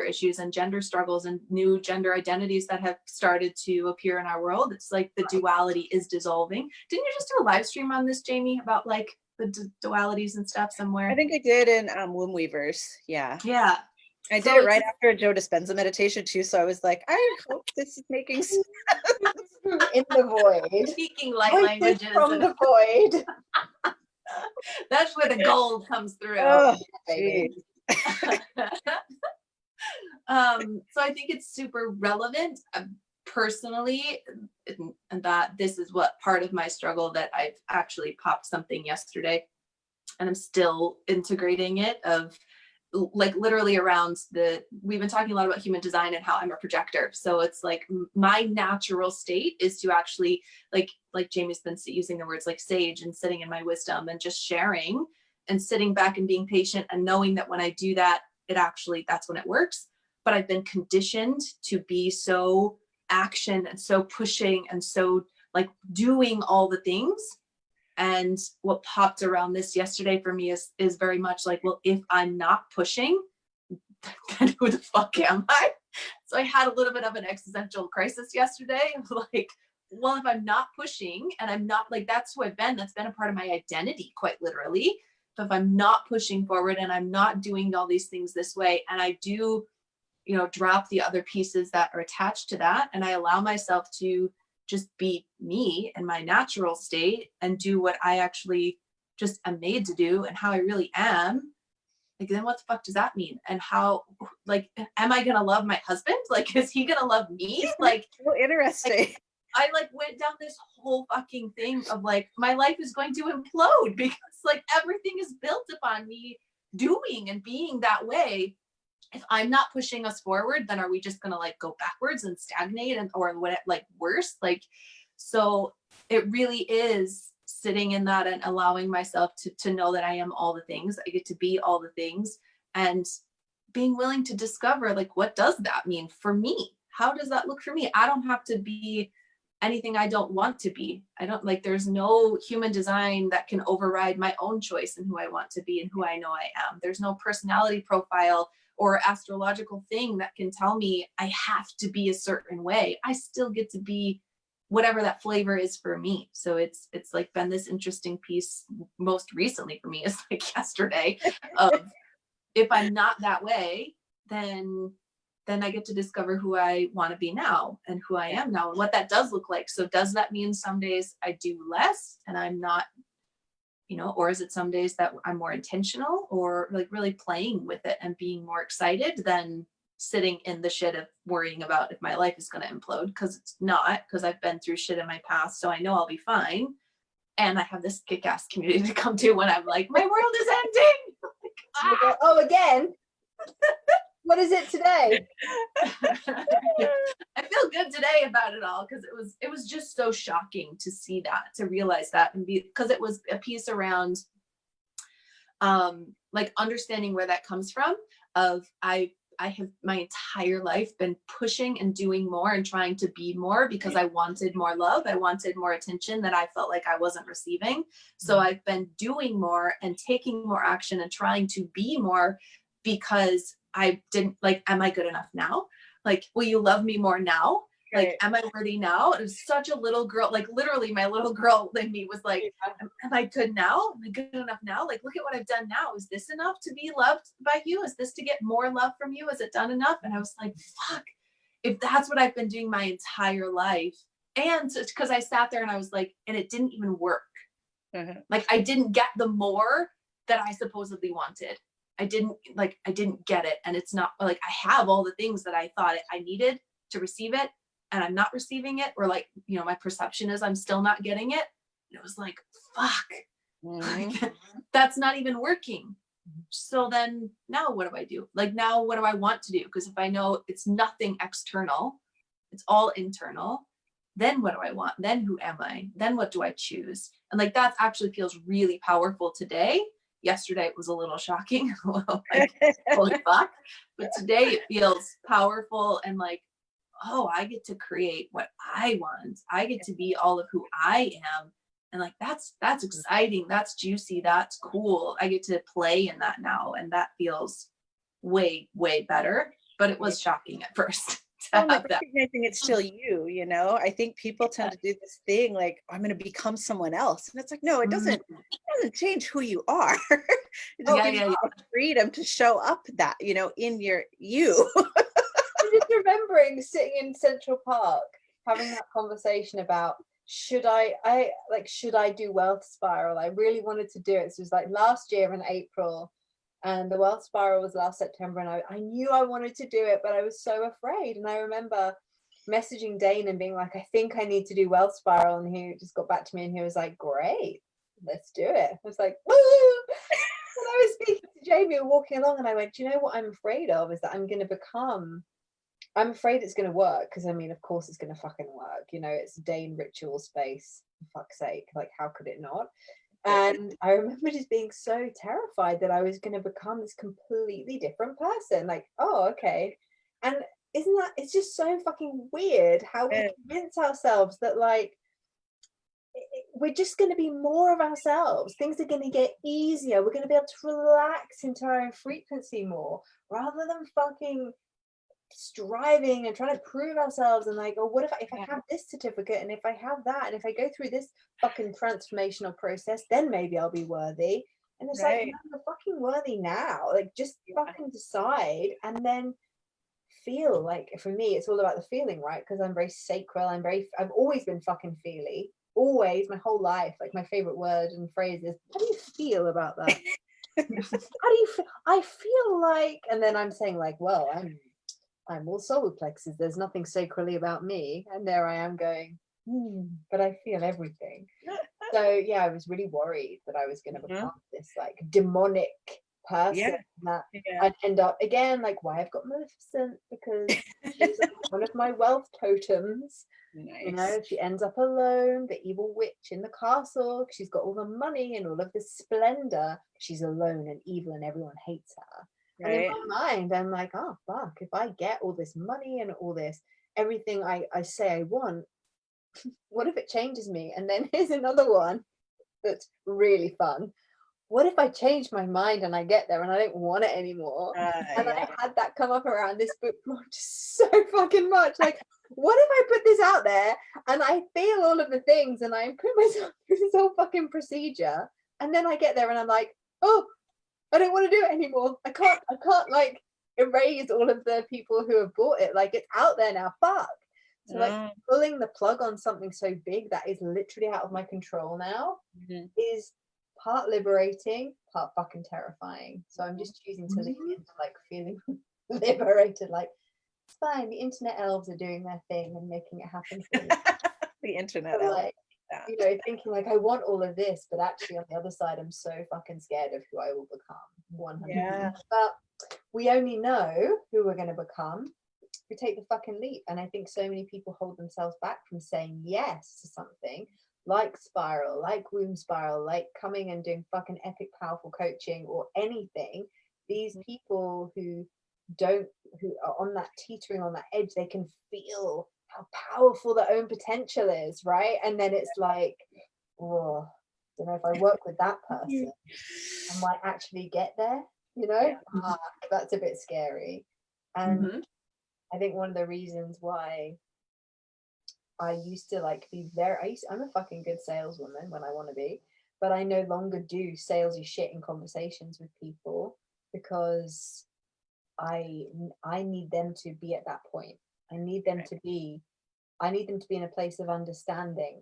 Speaker 3: issues and gender struggles and new gender identities that have started to appear in our world. It's like the duality is dissolving. Didn't you just do a live stream on this, Jamie, about like the dualities and stuff somewhere?
Speaker 2: I think I did in Womb Weavers. Yeah.
Speaker 3: Yeah.
Speaker 2: I did it right after a Joe Dispenza meditation too. So I was like, I hope this is making sense.
Speaker 1: In the void.
Speaker 3: Speaking light
Speaker 1: Voices
Speaker 3: languages.
Speaker 1: from the void.
Speaker 3: That's where the gold comes through.
Speaker 2: Oh,
Speaker 1: Baby.
Speaker 3: So I think it's super relevant personally, and that this is what part of my struggle that I've actually popped something yesterday, and I'm still integrating it, of like literally around we've been talking a lot about human design and how I'm a projector. So it's like my natural state is to actually like Jamie's been using the words like sage and sitting in my wisdom and just sharing and sitting back and being patient and knowing that when I do that, that's when it works. But I've been conditioned to be so action and so pushing and so like doing all the things. And what popped around this yesterday for me is very much like, well, if I'm not pushing, then who the fuck am I? So I had a little bit of an existential crisis yesterday. Like, well, if I'm not pushing and I'm not like, that's who I've been, that's been a part of my identity, quite literally. But if I'm not pushing forward and I'm not doing all these things this way, and I do, you know, drop the other pieces that are attached to that, and I allow myself to just be me in my natural state and do what I actually just am made to do and how I really am, like, then what the fuck does that mean? And how, like, am I gonna love my husband? Like, is he gonna love me? Like,
Speaker 2: well, interesting.
Speaker 3: Like, I like went down this whole fucking thing of like, my life is going to implode because like everything is built upon me doing and being that way. If I'm not pushing us forward, then are we just gonna like go backwards and stagnate or what, like worse? Like, so it really is sitting in that and allowing myself to know that I am all the things. I get to be all the things, and being willing to discover like, what does that mean for me? How does that look for me? I don't have to be anything I don't want to be. I don't like, there's no human design that can override my own choice in who I want to be and who I know I am. There's no personality profile or astrological thing that can tell me I have to be a certain way. I still get to be whatever that flavor is for me. So it's like been this interesting piece most recently for me, is like yesterday of, if I'm not that way, then I get to discover who I want to be now and who I am now and what that does look like. So does that mean some days I do less and I'm not, you know, or is it some days that I'm more intentional or like really playing with it and being more excited than sitting in the shit of worrying about if my life is going to implode? Because it's not, because I've been through shit in my past. So I know I'll be fine. And I have this kick-ass community to come to when I'm like, my world is ending. Like,
Speaker 1: Ah! Oh, again? What is it today?
Speaker 3: I feel good today about it all because it was just so shocking to see that, to realize that, and because it was a piece around like understanding where that comes from. Of I have my entire life been pushing and doing more and trying to be more because I wanted more love. I wanted more attention that I felt like I wasn't receiving. So I've been doing more and taking more action and trying to be more because I didn't like, am I good enough now? Like, will you love me more now? Like,
Speaker 2: Right.
Speaker 3: am I worthy now? It was such a little girl, like literally my little girl in me was like, am I good now? Am I good enough now? Like, look at what I've done now. Is this enough to be loved by you? Is this to get more love from you? Is it done enough? And I was like, fuck, if that's what I've been doing my entire life. And because I sat there and I was like, and it didn't even work. Like, I didn't get the more that I supposedly wanted. I didn't get it. And it's not like I have all the things that I thought I needed to receive it, and I'm not receiving it, or like, you know, my perception is I'm still not getting it. And it was like, fuck, like, that's not even working. So then now what do I do? Like, now what do I want to do? Because if I know it's nothing external, it's all internal, then what do I want? Then who am I? Then what do I choose? And like, that actually feels really powerful today. Yesterday it was a little shocking, like, holy fuck. But today it feels powerful and like, oh, I get to create what I want. I get to be all of who I am. And like, that's exciting. That's juicy. That's cool. I get to play in that now. And that feels way, way better. But it was shocking at first.
Speaker 2: Well, like recognizing it's still you, you know. I think people tend to do this thing like, I'm going to become someone else, and it's like, no, it doesn't change who you are. It just gives you the freedom to show up that, you know, in your you.
Speaker 1: I'm just remembering sitting in Central Park having that conversation about should I do Wealth Spiral. I really wanted to do it. This was like last year in April, and the Wealth Spiral was last September, and I knew I wanted to do it, but I was so afraid. And I remember messaging Dane and being like, I think I need to do Wealth Spiral, and he just got back to me and he was like, great, let's do it. I was like, woo! And I was speaking to Jamie and walking along, and I went, do you know what I'm afraid of is that I'm afraid it's going to work, because I mean, of course it's going to fucking work, you know, it's Dane ritual space, for fuck's sake, like how could it not? And I remember just being so terrified that I was going to become this completely different person. Like, oh, okay. And isn't that, it's just so fucking weird how we convince ourselves that like we're just going to be more of ourselves. Things are going to get easier. We're going to be able to relax into our own frequency more, rather than fucking striving and trying to prove ourselves. And like, oh, what if I have this certificate, and if I have that, and if I go through this fucking transformational process, then maybe I'll be worthy. And it's like, no, you're fucking worthy now. Like, just fucking decide, and then feel. Like, for me, it's all about the feeling, right? Because I'm very sacral. I've always been fucking feely, always, my whole life. Like, my favorite word and phrase is, how do you feel about that? How do you feel? I feel like, and then I'm saying like, well, I'm all solar plexus. There's nothing sacrally about me. And there I am going, but I feel everything. So yeah, I was really worried that I was going to become this like demonic person, that I'd end up again like why I've got Maleficent, because she's like one of my wealth totems. You know, she ends up alone, the evil witch in the castle. She's got all the money and all of this splendor. She's alone and evil, and everyone hates her. And in my mind, I'm like, oh, fuck, if I get all this money and all this, everything I say I want, what if it changes me? And then here's another one that's really fun. What if I change my mind and I get there and I don't want it anymore? And I had that come up around this book just so fucking much. Like, what if I put this out there and I feel all of the things and I put myself through this whole fucking procedure, and then I get there and I'm like, oh, I don't want to do it anymore. I can't like erase all of the people who have bought it. Like, it's out there now. Fuck. So like pulling the plug on something so big that is literally out of my control now is part liberating, part fucking terrifying. So I'm just choosing to lean into like feeling liberated. Like, it's fine. The internet elves are doing their thing and making it happen for me.
Speaker 2: The internet
Speaker 1: elves. Like, you know, thinking like I want all of this, but actually on the other side I'm so fucking scared of who I will become. 100%. But we only know who we're going to become if we take the fucking leap. And I think so many people hold themselves back from saying yes to something like Spiral, like Womb Spiral, like coming and doing fucking epic powerful coaching or anything. These people who are on that teetering on that edge, they can feel how powerful their own potential is, right? And then it's like, oh, I don't know if I work with that person, I might actually get there, you know? That's a bit scary. And I think one of the reasons why I used to like be very, I'm a fucking good saleswoman when I want to be, but I no longer do salesy shit in conversations with people because I need them to be at that point. I need them to be in a place of understanding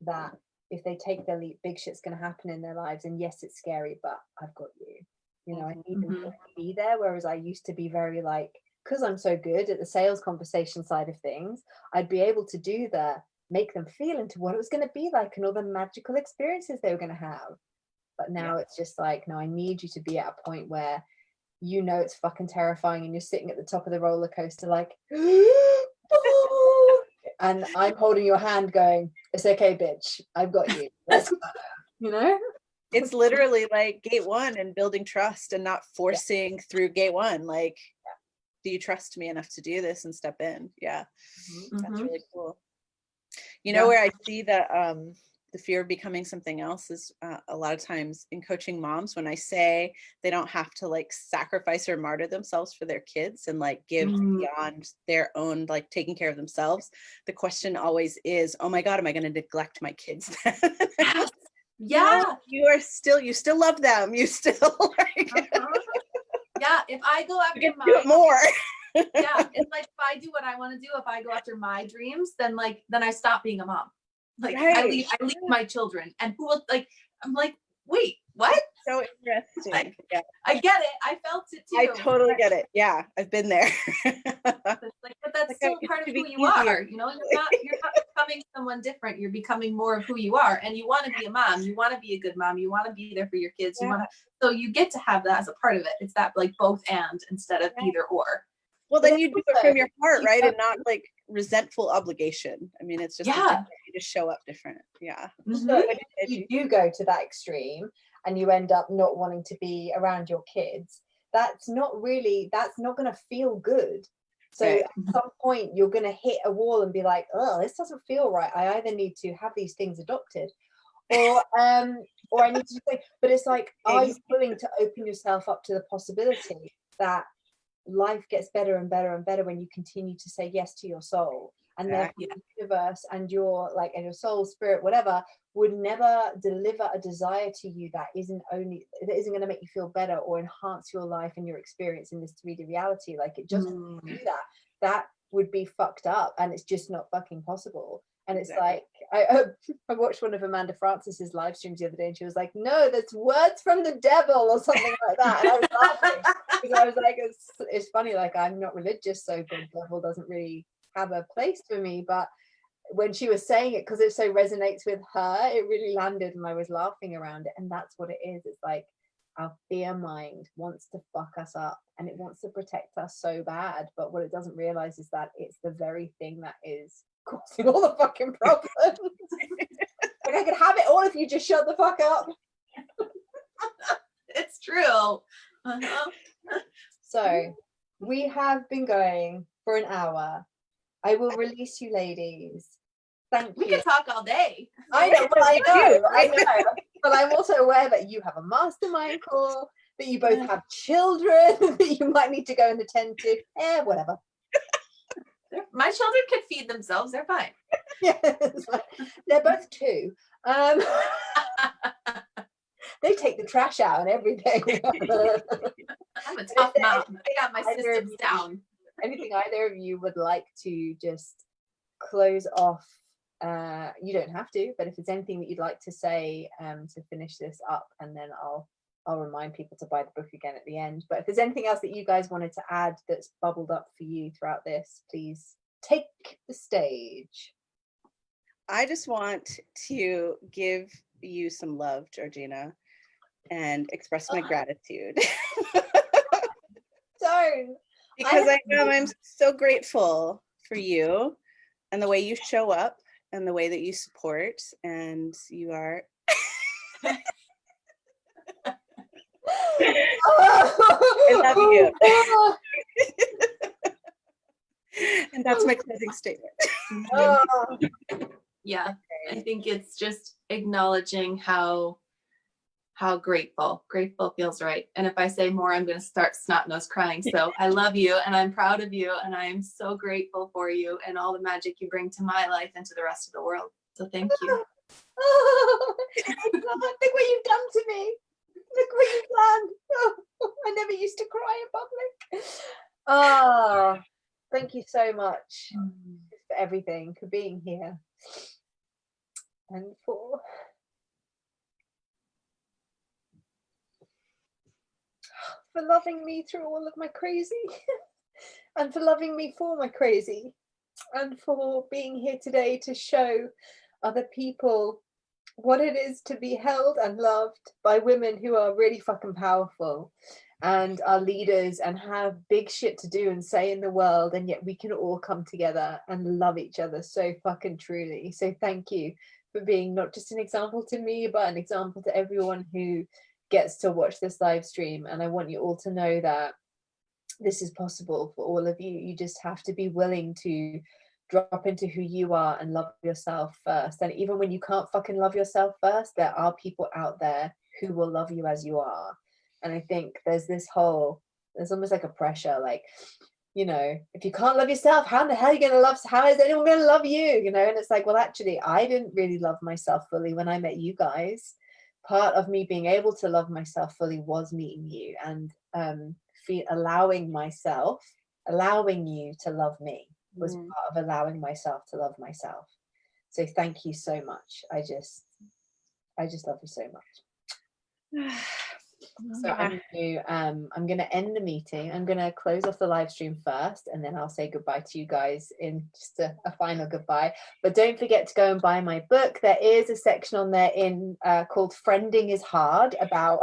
Speaker 1: that if they take their leap, big shit's going to happen in their lives. And yes, it's scary, but I've got you. You know, I need them to be there. Whereas I used to be very like, because I'm so good at the sales conversation side of things, I'd be able to do make them feel into what it was going to be like and all the magical experiences they were going to have. But now it's just like, no, I need you to be at a point where you know it's fucking terrifying and you're sitting at the top of the roller coaster like and I'm holding your hand going, it's okay, bitch, I've got you. Let's go. You know?
Speaker 2: It's literally like gate one and building trust and not forcing through gate one. Like, do you trust me enough to do this and step in? Yeah. That's really cool. You know, where I see that the fear of becoming something else is a lot of times in coaching moms, when I say they don't have to like sacrifice or martyr themselves for their kids and like give beyond their own, like taking care of themselves. The question always is, oh my God, am I going to neglect my kids then?
Speaker 3: Yeah.
Speaker 2: No, you still love them. You still like,
Speaker 3: yeah. If I go after
Speaker 2: do it more.
Speaker 3: yeah. It's like, if I do what I want to do, if I go after my dreams, then I stop being a mom. Like I leave my children, and who will like, I'm like, wait, what?
Speaker 2: So interesting. Yeah.
Speaker 3: I get it. I felt it too.
Speaker 2: I totally get it. Yeah, I've been there.
Speaker 3: Like, but that's still part of who you are. You know, you're not becoming someone different. You're becoming more of who you are, and you want to be a mom. You want to be a good mom. You want to be there for your kids. You want to. So you get to have that as a part of it. It's that like both and instead of either or.
Speaker 2: Well, then you do it from your heart, right? And not like resentful obligation. I mean, it's just you just show up different. Yeah.
Speaker 1: So if you do go to that extreme and you end up not wanting to be around your kids, that's not going to feel good. So at some point you're going to hit a wall and be like, oh, this doesn't feel right. I either need to have these things adopted or I need to say, but it's like, are you willing to open yourself up to the possibility that life gets better and better and better when you continue to say yes to your soul, and therefore the universe and your soul, spirit, whatever, would never deliver a desire to you that isn't going to make you feel better or enhance your life and your experience in this 3D reality. Like, it just do that would be fucked up, and it's just not fucking possible. And it's like, I watched one of Amanda Francis's live streams the other day, and she was like, no, that's words from the devil or something like that. And I was laughing because I was like, it's funny, like, I'm not religious, so the devil doesn't really have a place for me. But when she was saying it, because it so resonates with her, it really landed, and I was laughing around it. And that's what it is. It's like our fear mind wants to fuck us up, and it wants to protect us so bad. But what it doesn't realize is that it's the very thing that is causing all the fucking problems. Like, I could have it all if you just shut the fuck up.
Speaker 3: It's true.
Speaker 1: So we have been going for an hour. I will release you ladies. Thank you.
Speaker 3: We can talk all day.
Speaker 1: I know, well, I know. But I'm also aware that you have a mastermind call, that you both have children that you might need to go and attend to. Whatever.
Speaker 3: My children can feed themselves. They're fine.
Speaker 1: Yeah, they're both 2. They take the trash out and everything.
Speaker 3: I'm a tough mom. I got my systems down.
Speaker 1: Anything either of you would like to just close off? You don't have to, but if there's anything that you'd like to say to finish this up, and then I'll remind people to buy the book again at the end. But if there's anything else that you guys wanted to add that's bubbled up for you throughout this, please take the stage.
Speaker 2: I just want to give you some love, Georgina, and express my gratitude.
Speaker 1: Don't.
Speaker 2: Because I'm so grateful for you and the way you show up and the way that you support, and you are I love you. And that's my closing statement.
Speaker 3: Yeah, I think it's just acknowledging how how grateful feels right. And if I say more, I'm going to start snot nose crying. So I love you and I'm proud of you. And I am so grateful for you and all the magic you bring to my life and to the rest of the world. So thank you.
Speaker 1: Oh, I can't. Look what you've done to me. Look what you've done. Oh, I never used to cry in public. Oh, thank you so much for everything, for being here, and for loving me through all of my crazy, and for loving me for my crazy, and for being here today to show other people what it is to be held and loved by women who are really fucking powerful and are leaders and have big shit to do and say in the world, and yet we can all come together and love each other so fucking truly. So thank you for being not just an example to me, but an example to everyone who gets to watch this live stream. And I want you all to know that this is possible for all of you. You just have to be willing to drop into who you are and love yourself first. And even when you can't fucking love yourself first, there are people out there who will love you as you are. And I think there's almost like a pressure, like, you know, if you can't love yourself, how the hell are you gonna love, how is anyone gonna love you, you know? And it's like, well, actually, I didn't really love myself fully when I met you guys. Part of me being able to love myself fully was meeting you and allowing you to love me was part of allowing myself to love myself. So thank you so much. I just love you so much. So I'm gonna end the meeting. I'm gonna close off the live stream first, and then I'll say goodbye to you guys in just a final goodbye. But don't forget to go and buy my book. There is a section on there called "Friending is Hard" about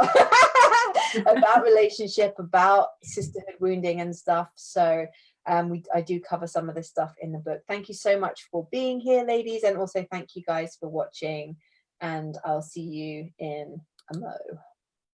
Speaker 1: about relationship, about sisterhood wounding and stuff. So I do cover some of this stuff in the book. Thank you so much for being here, ladies, and also thank you guys for watching. And I'll see you in a mo.